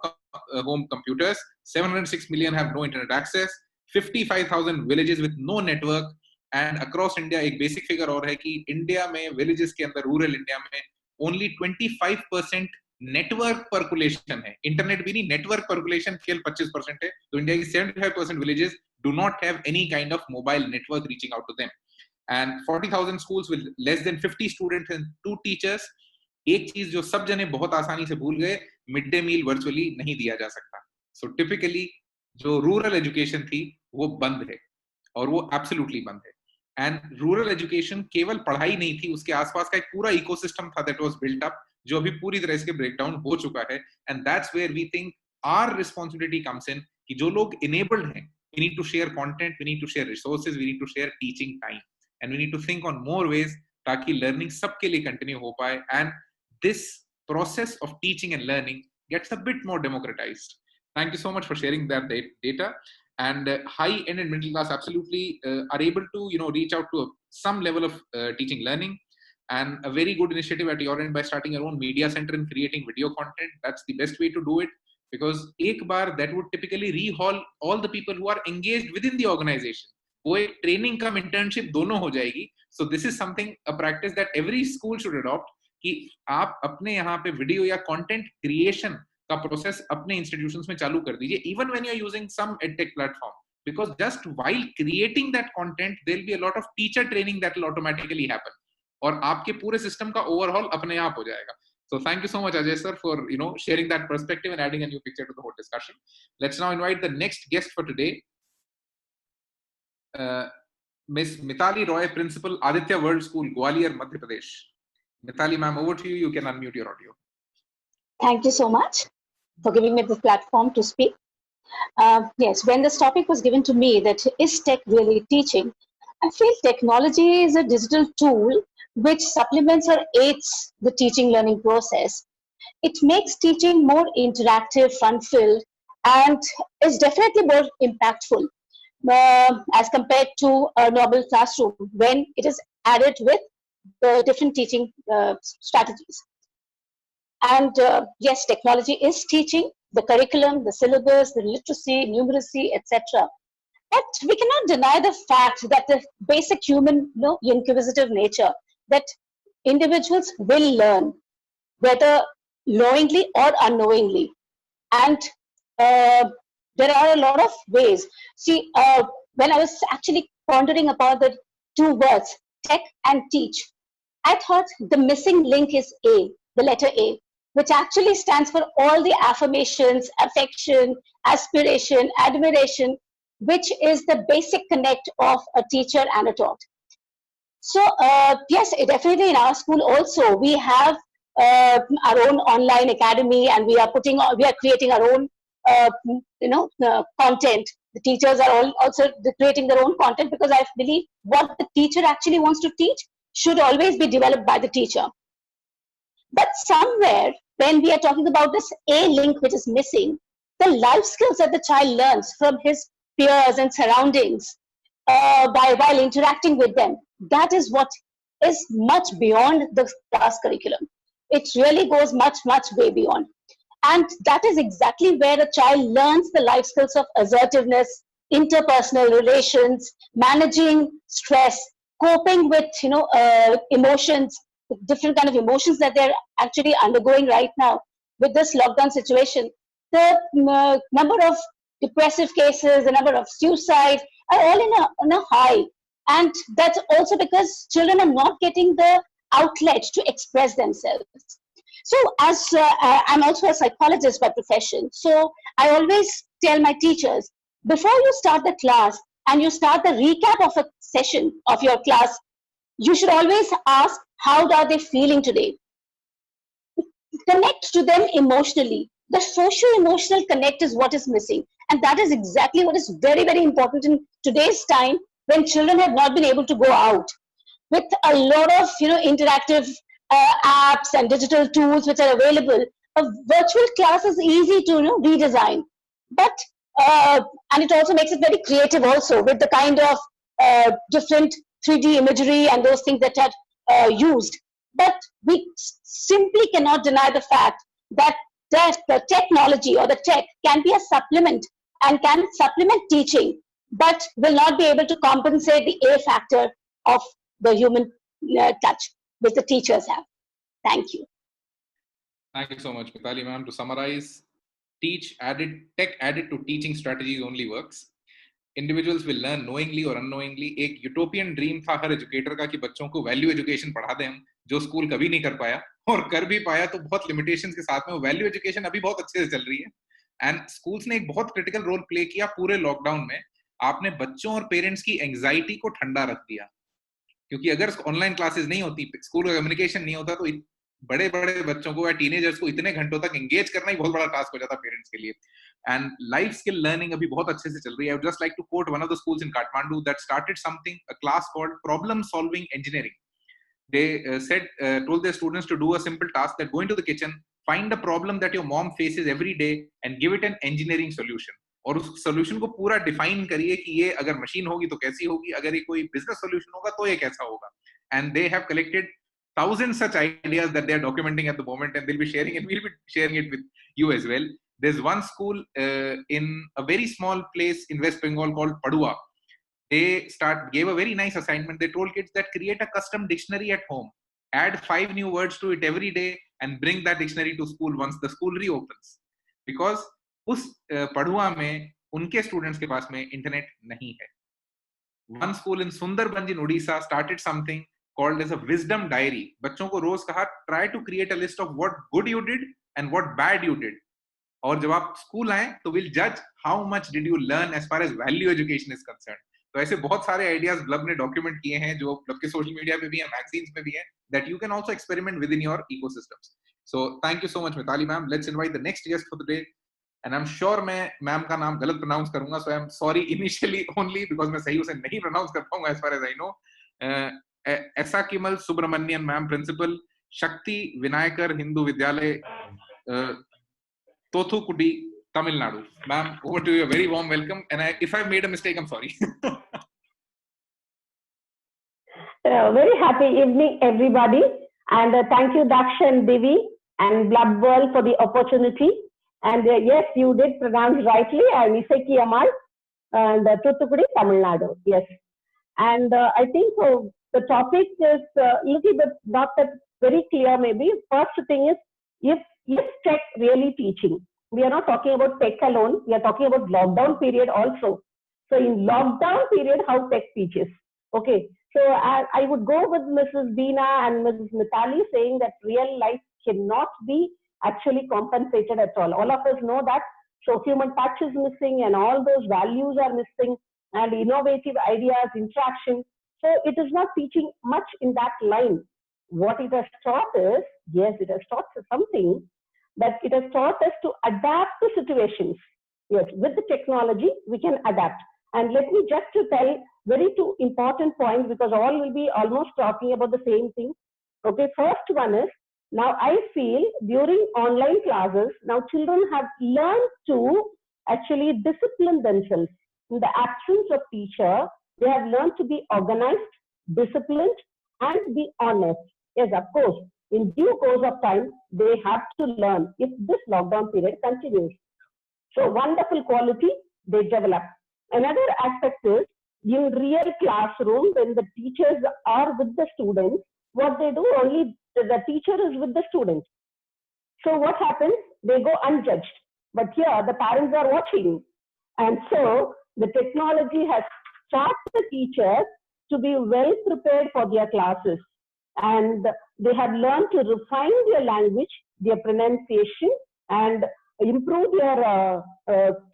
home computers, 706 million have no internet access, 55,000 villages with no network, and across India एक basic figure और है कि India में villages के अंदर rural India में only 25% network percolation है. Internet भी नहीं, network percolation केवल 25% है. तो India की 75% villages do not have any kind of mobile network reaching out to them. And 40,000 schools with less than 50 students and 2 teachers. एक चीज जो सब जने बहुत आसानी से भूल गए, मिड डे मील वर्चुअली नहीं दिया जा सकता. सो टिपिकली जो रूरल एजुकेशन थी वो बंद है, और वो एब्सोल्युटली बंद है. एंड रूरल एजुकेशन केवल पढ़ाई नहीं थी, उसके आसपास का एक पूरा इकोसिस्टम था दैट वाज बिल्ट अप, जो अभी पूरी तरह से ब्रेकडाउन हो चुका है. And that's where we think our responsibility comes in, कि जो लोग इनेबल्ड हैं, we need to share content, we need to share resources, we need to share teaching time, and we need to think on more ways ताकि learning सबके लिए continue हो पाए, and this process of teaching and learning gets a bit more democratized. Thank you so much for sharing that data. And high-end and middle class absolutely are able to, reach out to some level of teaching learning. And a very good initiative at your end by starting your own media center and creating video content. That's the best way to do it, because ek bar that would typically rehaul all the people who are engaged within the organization. वो एक training cum internship दोनों हो जाएगी. So this is something, a practice that every school should adopt, कि आप अपने यहाँ पे वीडियो या कंटेंट क्रिएशन का प्रोसेस अपने इंस्टीट्यूशंस में चालू कर दीजिए, even when you are using some edtech platform, because just while creating that content there will be a lot of teacher training that will automatically happen, और आपके पूरे सिस्टम का ओवरऑल अपने आप हो जाएगा. So thank you so much, Ajay sir, for sharing that perspective and adding a new picture to the whole discussion. Let's now invite the next guest for today, Miss Mithali Roy, Principal, Aditya World School, Gwalior, Madhya Pradesh. Mithali ma'am, over to you. You can unmute your audio. Thank you so much for giving me this platform to speak. Yes, when this topic was given to me, that is tech really teaching, I feel technology is a digital tool which supplements or aids the teaching learning process. It makes teaching more interactive, fun-filled, and is definitely more impactful as compared to a normal classroom when it is added with the different teaching strategies. And yes, technology is teaching, the curriculum, the syllabus, the literacy, numeracy, etc. But we cannot deny the fact that the basic human, inquisitive nature, that individuals will learn, whether knowingly or unknowingly. And there are a lot of ways. See, when I was actually pondering about the 2 words, tech and teach, I thought the missing link is A, the letter A, which actually stands for all the affirmations, affection, aspiration, admiration, which is the basic connect of a teacher and a taught. So yes, definitely in our school also, we have our own online academy, and we are creating our own content. The teachers are all also creating their own content, because I believe what the teacher actually wants to teach should always be developed by the teacher. But somewhere, when we are talking about this A link which is missing, the life skills that the child learns from his peers and surroundings while interacting with them, that is what is much beyond the class curriculum. It really goes much, much way beyond. And that is exactly where a child learns the life skills of assertiveness, interpersonal relations, managing stress, coping with emotions, different kind of emotions that they're actually undergoing right now with this lockdown situation. The number of depressive cases, the number of suicides, are all in a high. And that's also because children are not getting the outlet to express themselves. So as I'm also a psychologist by profession, so I always tell my teachers, before you start the class and you start the recap of a session of your class, you should always ask, how are they feeling today? Connect to them emotionally. The socio-emotional connect is what is missing. And that is exactly what is very, very important in today's time, when children have not been able to go out. With a lot of interactive apps and digital tools which are available, a virtual class is easy to redesign. But and it also makes it very creative also, with the kind of different 3D imagery and those things that are used. But we simply cannot deny the fact that the technology or the tech can be a supplement and can supplement teaching, but will not be able to compensate the A factor of the human touch which the teachers have. Thank you. Thank you so much, Mithali ma'am. To summarize, tech added to teaching strategies only works. Individuals will learn knowingly or unknowingly. एक utopian dream था हर educator का कि बच्चों को value education पढ़ा दें हम, जो स्कूल कभी नहीं कर पाया, और कर भी पाया तो बहुत लिमिटेशंस के साथ में। वो वैल्यू एजुकेशन अभी बहुत अच्छे से चल रही है एंड स्कूल्स ने एक बहुत क्रिटिकल रोल प्ले किया पूरे लॉकडाउन में। आपने बच्चों और पेरेंट्स की एंग्जाइटी को ठंडा रख दिया, क्योंकि अगर ऑनलाइन क्लासेस नहीं होती, स्कूल का कम्युनिकेशन नहीं होता, तो बड़े बड़े बच्चों को या टीनेजर्स को इतने घंटों तक एंगेज करना ही बहुत बड़ा टास्क हो जाता पेरेंट्स के लिए। एंड लाइफ स्किल लर्निंग अभी बहुत अच्छे से चल रही है। I would just like to quote one of the schools in Kathmandu that started something, a class called problem solving engineering. They told their students to do a simple task, that go into the kitchen, find a problem that your mom faces every day and give it an engineering solution. और उस solution को पूरा define करिए कि ये अगर machine होगी तो कैसी होगी, अगर ये कोई business solution होगा तो ये कैसा होगा. And they have collected thousands such ideas that they are documenting at the moment, and they'll be sharing it. We'll be sharing it with you as well. There's one school in a very small place in West Bengal called Padua. They gave a very nice assignment. They told kids that create a custom dictionary at home, add 5 new words to it every day, and bring that dictionary to school once the school reopens. Because उस पढ़ुआ में उनके students के पास में internet नहीं है. One school in Sundarbanj in Odisha started something called as a wisdom diary. बच्चों को रोज कहा, try to create a list of what good you did and what bad you did. और जब आप स्कूल आए तो we'll judge how much did you learn as far as value education is concerned. तो ऐसे बहुत सारे आइडियाज ब्लब ने डॉक्यूमेंट किए हैं, जो ब्लब के सोशल मीडिया पे भी हैं, मैगजीन्स में भी हैं, that you can also experiment within your ecosystems. So thank you so much Mithali ma'am. Let's invite the next guest for the day, and I'm sure मैं मैम का नाम गलत प्रोनाउंस करूंगा, so I'm sorry initially only because मैं सही उसे नहीं pronounce कर पाऊंगा as far as I know. ऐसा किमल सुब्रमण्यन मैम, प्रिंसिपल शक्ति विनायकर हिंदू विद्यालय तोथुकुडी, Tamil Nadu. Ma'am, over to you. A very warm welcome. And if I've made a mistake, I'm sorry. Very happy evening, everybody. And thank you, Daksh and Divi and Blood World for the opportunity. And yes, you did pronounce rightly. I'm Iseki Amal and Thuthukudi, Tamil Nadu. Yes. And I think the topic is a little bit not that very clear maybe. First thing is, is tech really teaching? We are not talking about tech alone. We are talking about lockdown period also. So in lockdown period, how tech teaches. Okay. So I would go with Mrs. Beena and Mrs. Mithali saying that real life cannot be actually compensated at all. All of us know that. So human touch is missing and all those values are missing and innovative ideas, interaction. So it is not teaching much in that line. What it has taught is, yes, it has taught something, that it has taught us to adapt to situations. Yes, with the technology, we can adapt. And let me just to tell very two important points, because all will be almost talking about the same thing. Okay, first one is, now I feel during online classes, now children have learned to actually discipline themselves. In the absence of teacher, they have learned to be organized, disciplined, and be honest. Yes, of course, in due course of time, they have to learn if this lockdown period continues. So wonderful quality they develop. Another aspect is, in real classroom, when the teachers are with the students, what they do, only the teacher is with the students. So what happens? They go unjudged. But here, the parents are watching. And so the technology has taught the teachers to be well prepared for their classes. And they have learned to refine their language, their pronunciation, and improve their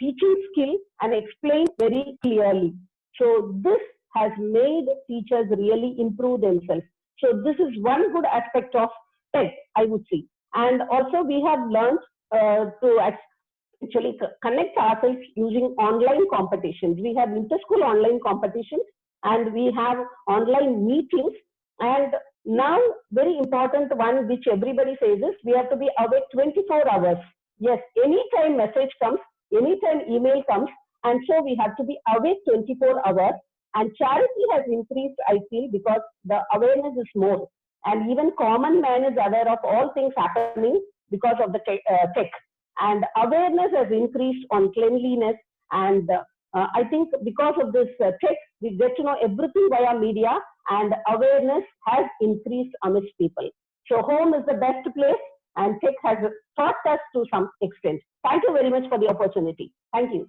teaching skill and explain very clearly. So this has made teachers really improve themselves. So this is one good aspect of tech, I would say. And also we have learned to actually connect ourselves using online competitions. We have inter-school online competitions and we have online meetings. And now, very important one which everybody says is we have to be awake 24 hours. Yes, anytime message comes, anytime email comes, and so we have to be awake 24 hours. And charity has increased, I feel, because the awareness is more. And even common man is aware of all things happening because of the tech. And awareness has increased on cleanliness. And I think because of this tech, we get to know everything via media, and awareness has increased amidst people. So home is the best place, and tech has taught us to some extent. Thank you very much for the opportunity. Thank you.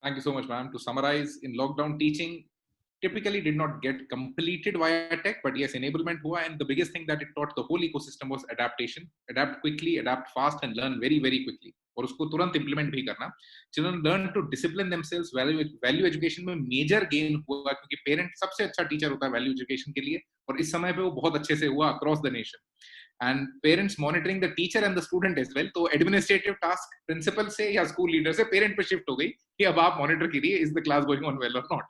Thank you so much, ma'am. To summarize, in lockdown, teaching typically did not get completed via tech, but yes, enablement hua, and the biggest thing that it taught the whole ecosystem was adaptation. Adapt quickly, adapt fast, and learn very, very quickly. और उसको तुरंत implement भी करना. Children learn to discipline themselves. Value education में major gain हुआ क्योंकि parent सबसे अच्छा teacher होता है value education के लिए, और इस समय पे वो बहुत अच्छे से हुआ across the nation. And parents monitoring the teacher and the student as well. तो administrative task principal से या school leader से parent पे shift हो गई कि अब आप monitor करिए is the class going on well or not.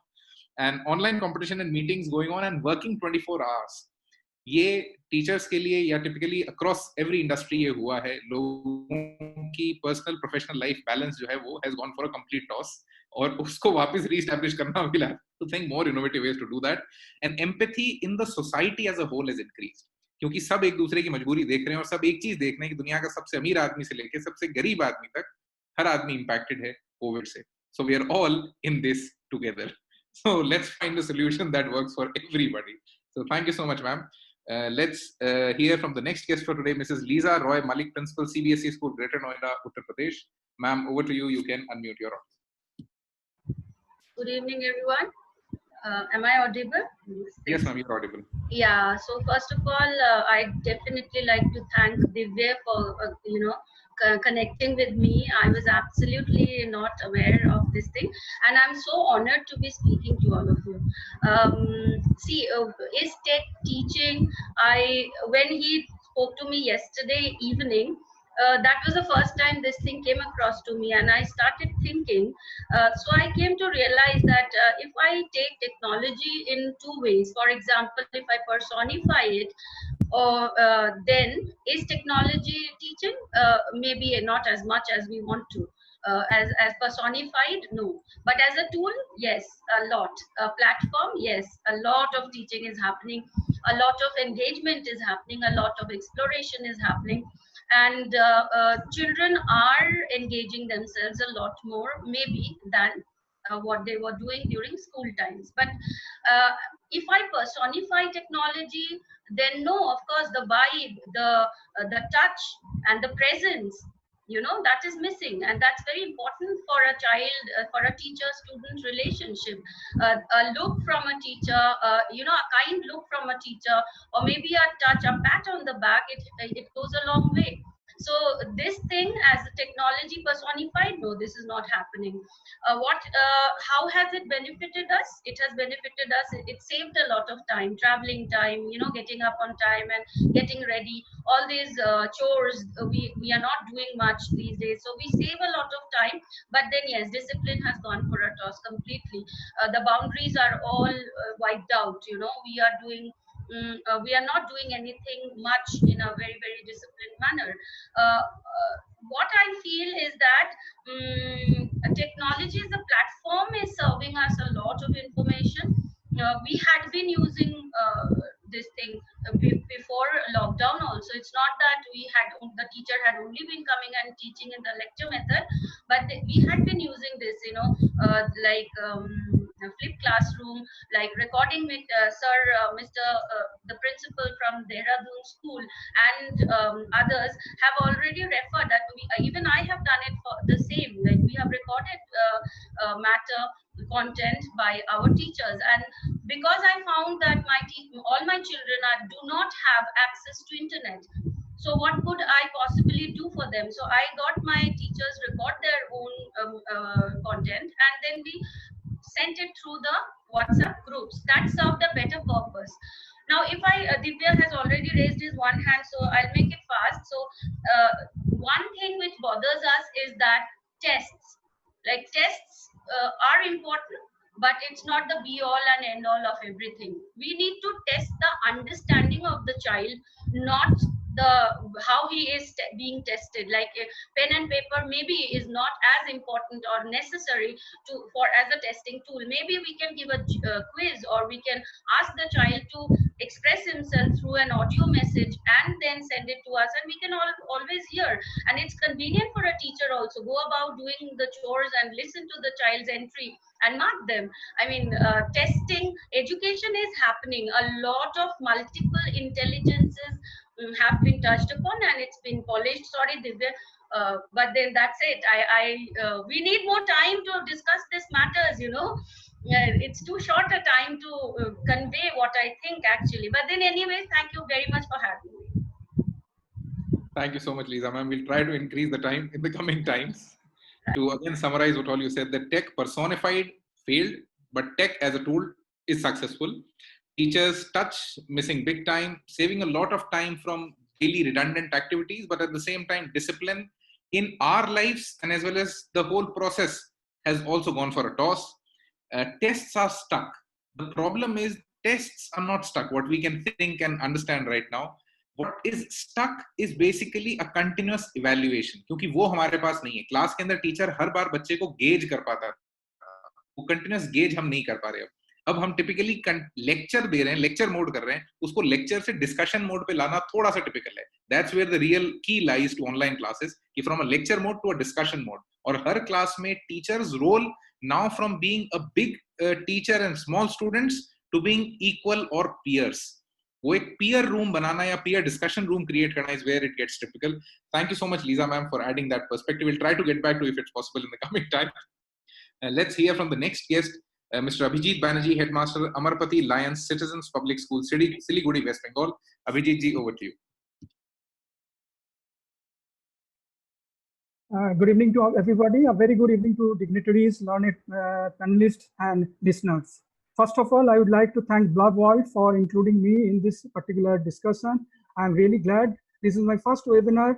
And online competition and meetings going on and working 24 hours. ये टीचर्स के लिए या टिपिकली अक्रॉस एवरी इंडस्ट्री ये हुआ है. लोगों की पर्सनल प्रोफेशनल लाइफ बैलेंस जो है वो has gone for a complete toss, और उसको वापस रीएस्टैब्लिश करना मिला to think more innovative ways to do that. And empathy in the society as a whole is increased, क्योंकि सब एक दूसरे की मजबूरी देख रहे हैं और सब एक चीज देख रहे हैं कि दुनिया का सबसे अमीर आदमी से लेकर सबसे गरीब आदमी तक हर आदमी इंपैक्टेड है कोविड से. So we are all in this together. So let's find a solution that works for everybody. So thank you so much, ma'am. Let's hear from the next guest for today, Mrs. Lisa Roy Malik, Principal, CBSE School, Greater Noida, Uttar Pradesh. Ma'am, over to you. You can unmute your audio. Good evening, everyone. Am I audible? Yes, ma'am, you're audible. Yeah. So first of all, I definitely like to thank Divya for connecting with me. I was absolutely not aware of this thing, and I'm so honored to be speaking to all of you. Is tech teaching? When he spoke to me yesterday evening, that was the first time this thing came across to me, and I started thinking. So I came to realize that if I take technology in two ways, for example, if I personify it, or then is technology teaching? Maybe not as much as we want to. As personified, no. But as a tool, yes, a lot. A platform, yes, a lot of teaching is happening. A lot of engagement is happening. A lot of exploration is happening. And children are engaging themselves a lot more, maybe, than what they were doing during school times. But if I personify technology, then no, of course, the vibe, the touch and the presence, that is missing, and that's very important for a child, for a teacher-student relationship. A look from a teacher, a kind look from a teacher, or maybe a touch, a pat on the back, it goes a long way. So this thing as a technology personified, no, this is not happening. How has it benefited us? It has benefited us. It saved a lot of time, traveling time, getting up on time and getting ready. All these chores, we are not doing much these days. So we save a lot of time. But then yes, discipline has gone for a toss completely. The boundaries are all wiped out. We are doing. We are not doing anything much in a very, very disciplined manner. What I feel is that technology as a platform is serving us a lot of information. We had been using this thing before lockdown also. It's not that the teacher had only been coming and teaching in the lecture method, but we had been using this, flipped classroom, like recording with the principal from Dehradun school, and others have already referred that even I have done it for the same. Like we have recorded matter content by our teachers, and because I found that all my children do not have access to internet, so what could I possibly do for them? So I got my teachers record their own content, and then we sent it through the WhatsApp groups. That served a better purpose. Now, if Divya has already raised his one hand, so I'll make it fast. So one thing which bothers us is that tests, are important, but it's not the be all and end all of everything. We need to test the understanding of the child, not how he is being tested. Like pen and paper maybe is not as important or necessary for as a testing tool. Maybe we can give a quiz, or we can ask the child to express himself through an audio message and then send it to us, and we can always hear. And it's convenient for a teacher also go about doing the chores and listen to the child's entry and mark them. I mean, testing education is happening. A lot of multiple intelligences have been touched upon, and it's been polished. Sorry, Divya, but then that's it. We need more time to discuss this matters. It's too short a time to convey what I think actually. But then, anyways, thank you very much for having me. Thank you so much, Lisa ma'am. We'll try to increase the time in the coming times. To again summarize what all you said, that tech personified failed, but tech as a tool is successful. Teachers touch missing big time, saving a lot of time from daily redundant activities, but at the same time, discipline in our lives and as well as the whole process has also gone for a toss. Tests are stuck. The problem is tests are not stuck. What we can think and understand right now, what is stuck is basically a continuous evaluation, क्योंकि वो हमारे पास नहीं है. Class के अंदर teacher हर बार बच्चे को gauge कर पाता है, वो कंटिन्यूस गेज हम नहीं कर पा रहे. अब हम टिपिकली लेक्चर दे रहे हैं, लेक्चर मोड कर रहे हैं, उसको लेक्चर से डिस्कशन मोड पे लाना थोड़ा सा टिपिकल है. That's where the real key lies to online classes, कि from a lecture mode to a discussion mode. और हर क्लास में teachers role now from being a big teacher and small students to being equal और peers. वो एक peer room बनाना या peer discussion room create करना is where it gets typical. Thank you so much Lisa ma'am for adding that perspective. Will try to get back to if it's possible in the coming time. Let's hear from the next guest, Mr. Abhijit Banerjee, Headmaster, Amarpati Lions Citizens Public School, Siliguri, West Bengal. Abhijit ji, over to you. Good evening to everybody. A very good evening to dignitaries, learned panelists, and listeners. First of all, I would like to thank BloodWorld for including me in this particular discussion. I'm really glad. This is my first webinar,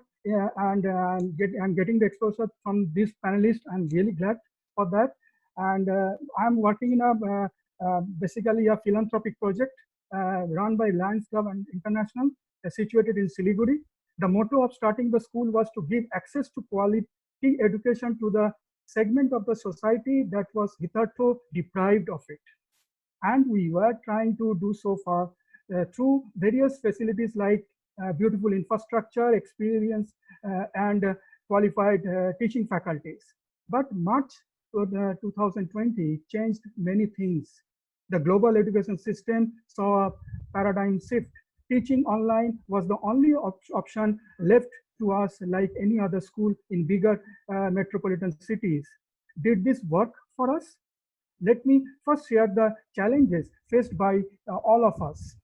and I'm getting the exposure from these panelists. I'm really glad for that. And I'm working in basically a philanthropic project run by Lions Club and International, situated in Siliguri. The motto of starting the school was to give access to quality education to the segment of the society that was hitherto deprived of it. And we were trying to do so far through various facilities like beautiful infrastructure, experience, and qualified teaching faculties. But March 2020 changed many things. The global education system saw a paradigm shift. Teaching online was the only option left to us, like any other school in bigger metropolitan cities. Did this work for us? Let me first share the challenges faced by all of us.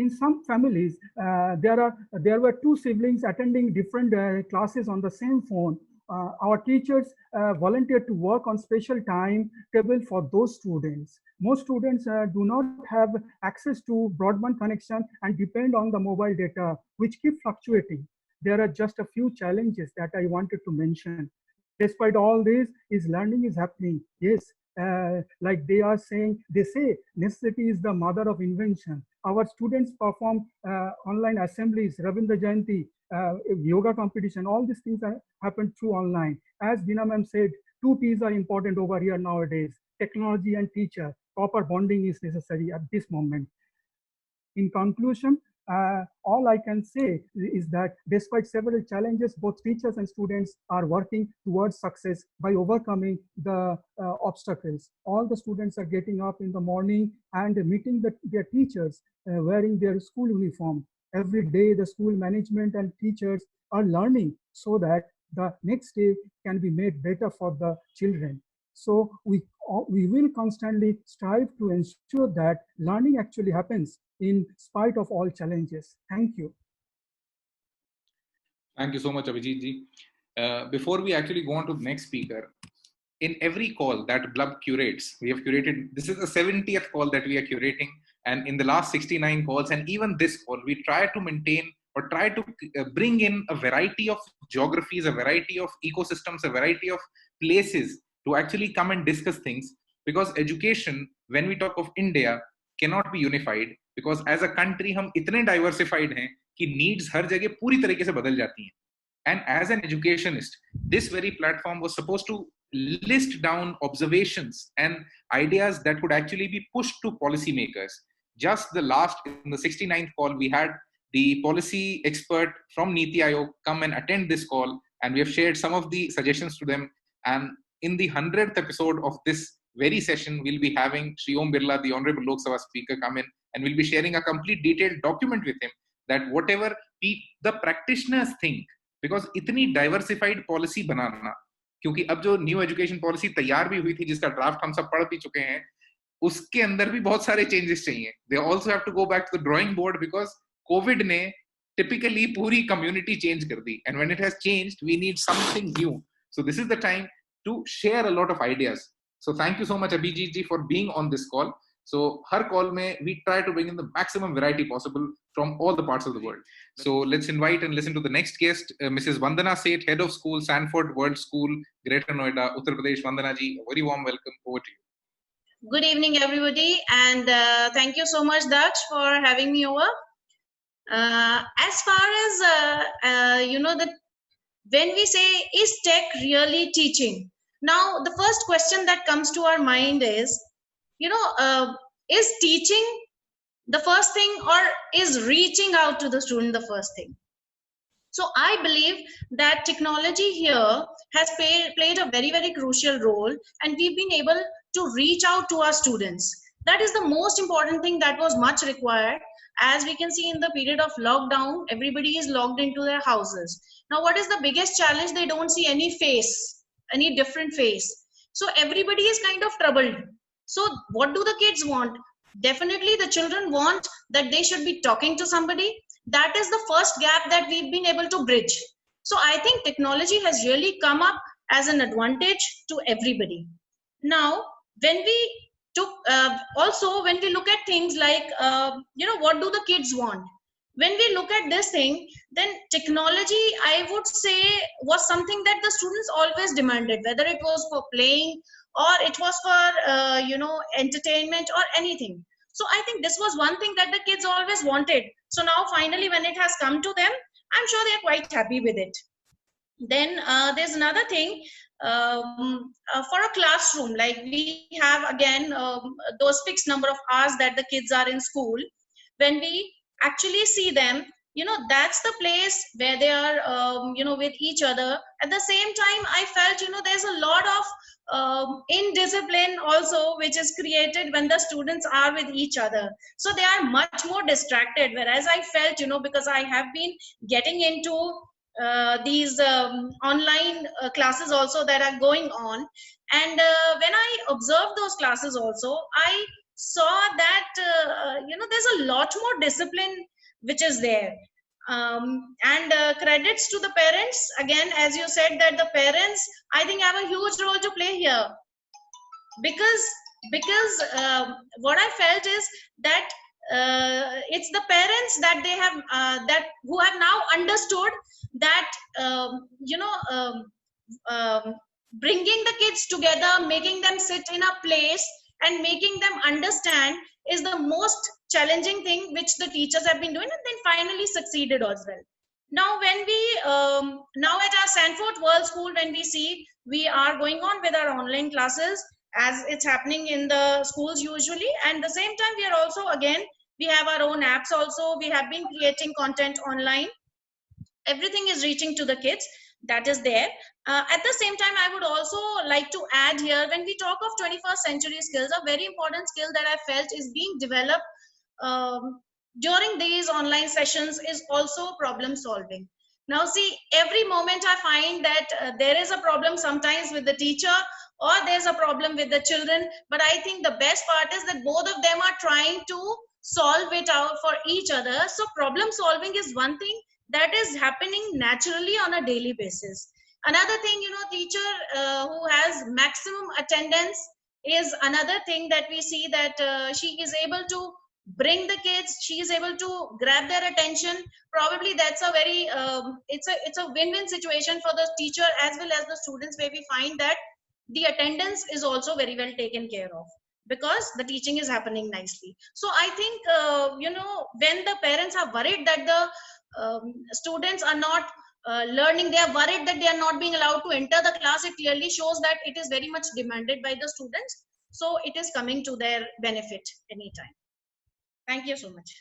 In some families, there were two siblings attending different classes on the same phone. Our teachers volunteered to work on special timetable for those students. Most students do not have access to broadband connection and depend on the mobile data, which keep fluctuating. There are just a few challenges that I wanted to mention. Despite all this, learning is happening. Yes, like they say necessity is the mother of invention. Our students perform online assemblies, Rabindra Jayanti, yoga competition, all these things happen through online. As Dina ma'am said, two T's are important over here nowadays: technology and teacher. Proper bonding is necessary at this moment. In conclusion, all I can say is that despite several challenges, both teachers and students are working towards success by overcoming the obstacles. All the students are getting up in the morning and meeting their teachers wearing their school uniform. Every day, the school management and teachers are learning so that the next day can be made better for the children. So we will constantly strive to ensure that learning actually happens in spite of all challenges. Thank you. Thank you so much, Abhijit ji. Before we actually go on to the next speaker, in every call that Blub curates, we have curated, this is the 70th call that we are curating. And in the last 69 calls, and even this call, we try to maintain or try to bring in a variety of geographies, a variety of ecosystems, a variety of places to actually come and discuss things. Because education, when we talk of India, cannot be unified, because as a country हम इतने diversified हैं कि needs हर जगह पूरी तरीके से बदल जाती हैं. And as an educationist, this very platform was supposed to list down observations and ideas that could actually be pushed to policymakers. Just in the 69th call, we had the policy expert from Niti Aayog come and attend this call, and we have shared some of the suggestions to them. And in the 100th episode of this very session, we'll be having Shri Om Birla, the Honorable Lok Sabha Speaker, come in, and we'll be sharing a complete detailed document with him that whatever the practitioners think, because itni diversified policy banana, क्योंकि अब जो new education policy तैयार भी हुई थी, जिसका draft हम सब पढ़ भी चुके हैं, उसके अंदर भी बहुत सारे चेंजेस चाहिए. They also have to go back to the drawing board because COVID ने typically पूरी community change कर दी, and when it has changed, we need something new. So this is the time to share a lot of ideas. So thank you so much, Abhijit ji, for being on this call. So her call mein we try to bring in the maximum variety possible from all the parts of the world. So let's invite and listen to the next guest, Mrs. Vandana Seth, Head of School, Sanford World School, Greater Noida, Uttar Pradesh. Vandana ji, a very warm welcome. Over to you. Good evening, everybody, and thank you so much, Daksh, for having me over. As far as when we say, is tech really teaching? Now, the first question that comes to our mind is, is teaching the first thing, or is reaching out to the student the first thing? So I believe that technology here has played a very, very crucial role, and we've been able to reach out to our students. That is the most important thing that was much required. As we can see in the period of lockdown, everybody is locked into their houses. Now, what is the biggest challenge? They don't see any face, any different face. So everybody is kind of troubled. So what do the kids want? Definitely the children want that they should be talking to somebody. That is the first gap that we've been able to bridge. So I think technology has really come up as an advantage to everybody. Now, when we when we look at things like, what do the kids want? When we look at this thing, then technology, I would say, was something that the students always demanded, whether it was for playing or it was for, entertainment or anything. So I think this was one thing that the kids always wanted. So now finally, when it has come to them, I'm sure they're quite happy with it. Then there's another thing, for a classroom, like we have again those fixed number of hours that the kids are in school. When we actually see them, that's the place where they are, with each other. At the same time, I felt, there's a lot of indiscipline also, which is created when the students are with each other. So they are much more distracted. Whereas I felt, because I have been getting into these online classes also that are going on. And when I observed those classes also, I saw that, there's a lot more discipline which is there. And credits to the parents. Again, as you said, that the parents, I think, have a huge role to play here. Because what I felt is that it's the parents that they have, who have now understood that, bringing the kids together, making them sit in a place and making them understand is the most challenging thing which the teachers have been doing, and then finally succeeded as well. Now, when we, now at our Sanford World School, when we see, we are going on with our online classes as it's happening in the schools usually. And at the same time, we are also, again, We have our own apps also. We have been creating content online. Everything is reaching to the kids. That is there. At the same time, I would also like to add here, when we talk of 21st century skills, a very important skill that I felt is being developed during these online sessions is also problem solving. Now see, every moment I find that there is a problem sometimes with the teacher, or there's a problem with the children, but I think the best part is that both of them are trying to solve it out for each other. So problem solving is one thing that is happening naturally on a daily basis. Another thing, teacher who has maximum attendance is another thing that we see, that she is able to bring the kids, she is able to grab their attention. Probably that's a very it's a win-win situation for the teacher as well as the students, where we find that the attendance is also very well taken care of because the teaching is happening nicely. So I think when the parents are worried that the students are not learning, they are worried that they are not being allowed to enter the class, it clearly shows that it is very much demanded by the students. So it is coming to their benefit anytime. Thank you so much.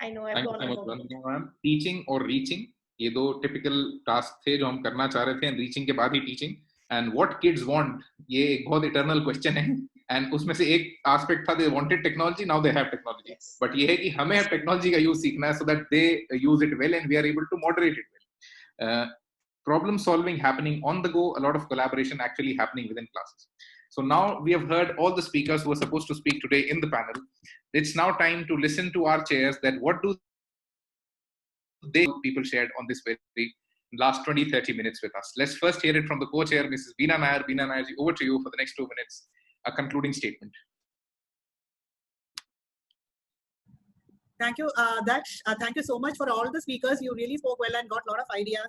I know I've gone over. Teaching और reaching, ये दो typical tasks थे जो हम करना चाह रहे थे, and reaching के बाद ही teaching. And what kids want, ये एक बहुत eternal question है. And उसमें से एक aspect था, they wanted technology, now they have technology. Yes. But ये है कि हमें technology का use सीखना है so that they use it well and we are able to moderate it well. Problem solving happening on the go, a lot of collaboration actually happening within classes. So now we have heard all the speakers who were supposed to speak today in the panel. It's now time to listen to our chairs that what do people shared on this very last 20-30 minutes with us. Let's first hear it from the co-chair, Mrs. Beena Nair. Beena Nair, over to you for the next 2 minutes. A concluding statement. Thank you, Daksh. Thank you so much for all the speakers. You really spoke well and got a lot of ideas.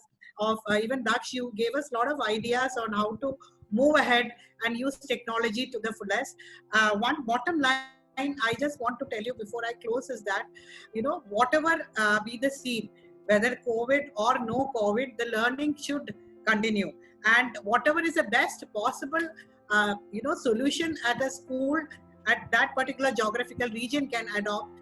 Even Daksh, you gave us a lot of ideas on how to move ahead and use technology to the fullest. One bottom line I just want to tell you before I close is that, whatever be the scene, whether COVID or no COVID, the learning should continue. And whatever is the best possible, solution at a school at that particular geographical region can adopt,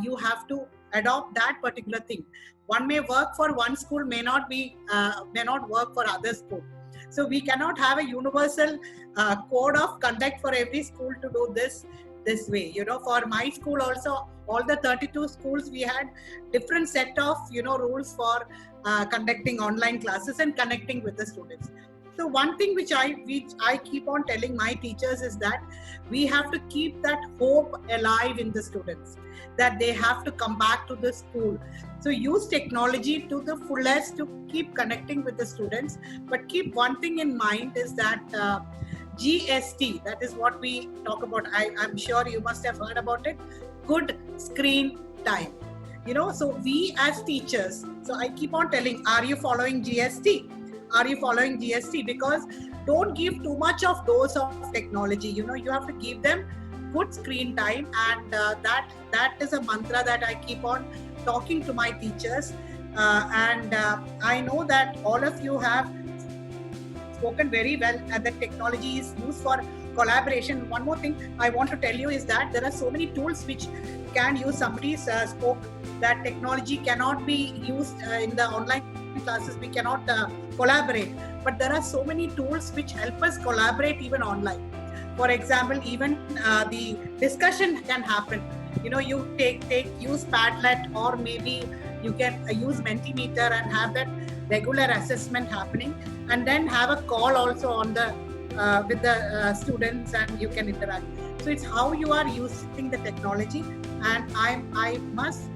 you have to adopt that particular thing. One may work for one school, may not work for other school. So we cannot have a universal code of conduct for every school to do this way. For my school also, all the 32 schools, we had different set of rules for conducting online classes and connecting with the students. So one thing which I keep on telling my teachers is that we have to keep that hope alive in the students, that they have to come back to the school. So use technology to the fullest to keep connecting with the students, but keep one thing in mind is that GST, that is what we talk about. I'm sure you must have heard about it. Good screen time. So we as teachers, so I keep on telling, are you following GST? Are you following GST? Because don't give too much of dose of technology. You have to give them good screen time, and that is a mantra that I keep on talking to my teachers. And I know that all of you have spoken very well, and that technology is used for collaboration. One more thing I want to tell you is that there are so many tools which can use. Somebody spoke that technology cannot be used in the online classes. We cannot collaborate, but there are so many tools which help us collaborate even online. For example, even the discussion can happen. You use Padlet, or maybe you can use Mentimeter and have that regular assessment happening, and then have a call also on the with the students, and you can interact. So it's how you are using the technology, and I must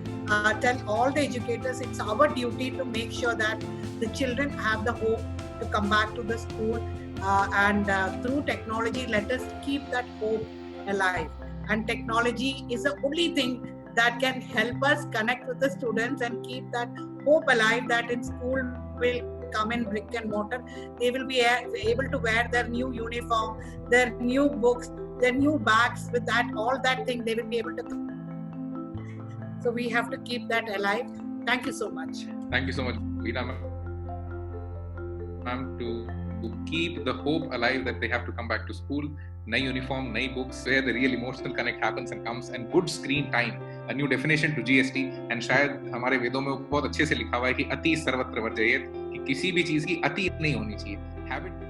tell all the educators, it's our duty to make sure that the children have the hope to come back to the school, and through technology, let us keep that hope alive. And technology is the only thing that can help us connect with the students and keep that hope alive, that in school will come in brick and mortar. They will be able to wear their new uniform, their new books, their new bags. With that, all that thing, they will be able to. So we have to keep that alive. Thank you so much. Thank you so much, Beena ma'am, to keep the hope alive that they have to come back to school. Nai uniform, nai books, where the real emotional connect happens and comes, and good screen time. a new definition to GST, and शायद हमारे वेदों में बहुत अच्छे से लिखा हुआ है कि अति सर्वत्र वर्जयेत, कि किसी भी चीज की अति नहीं होनी चाहिए. Habit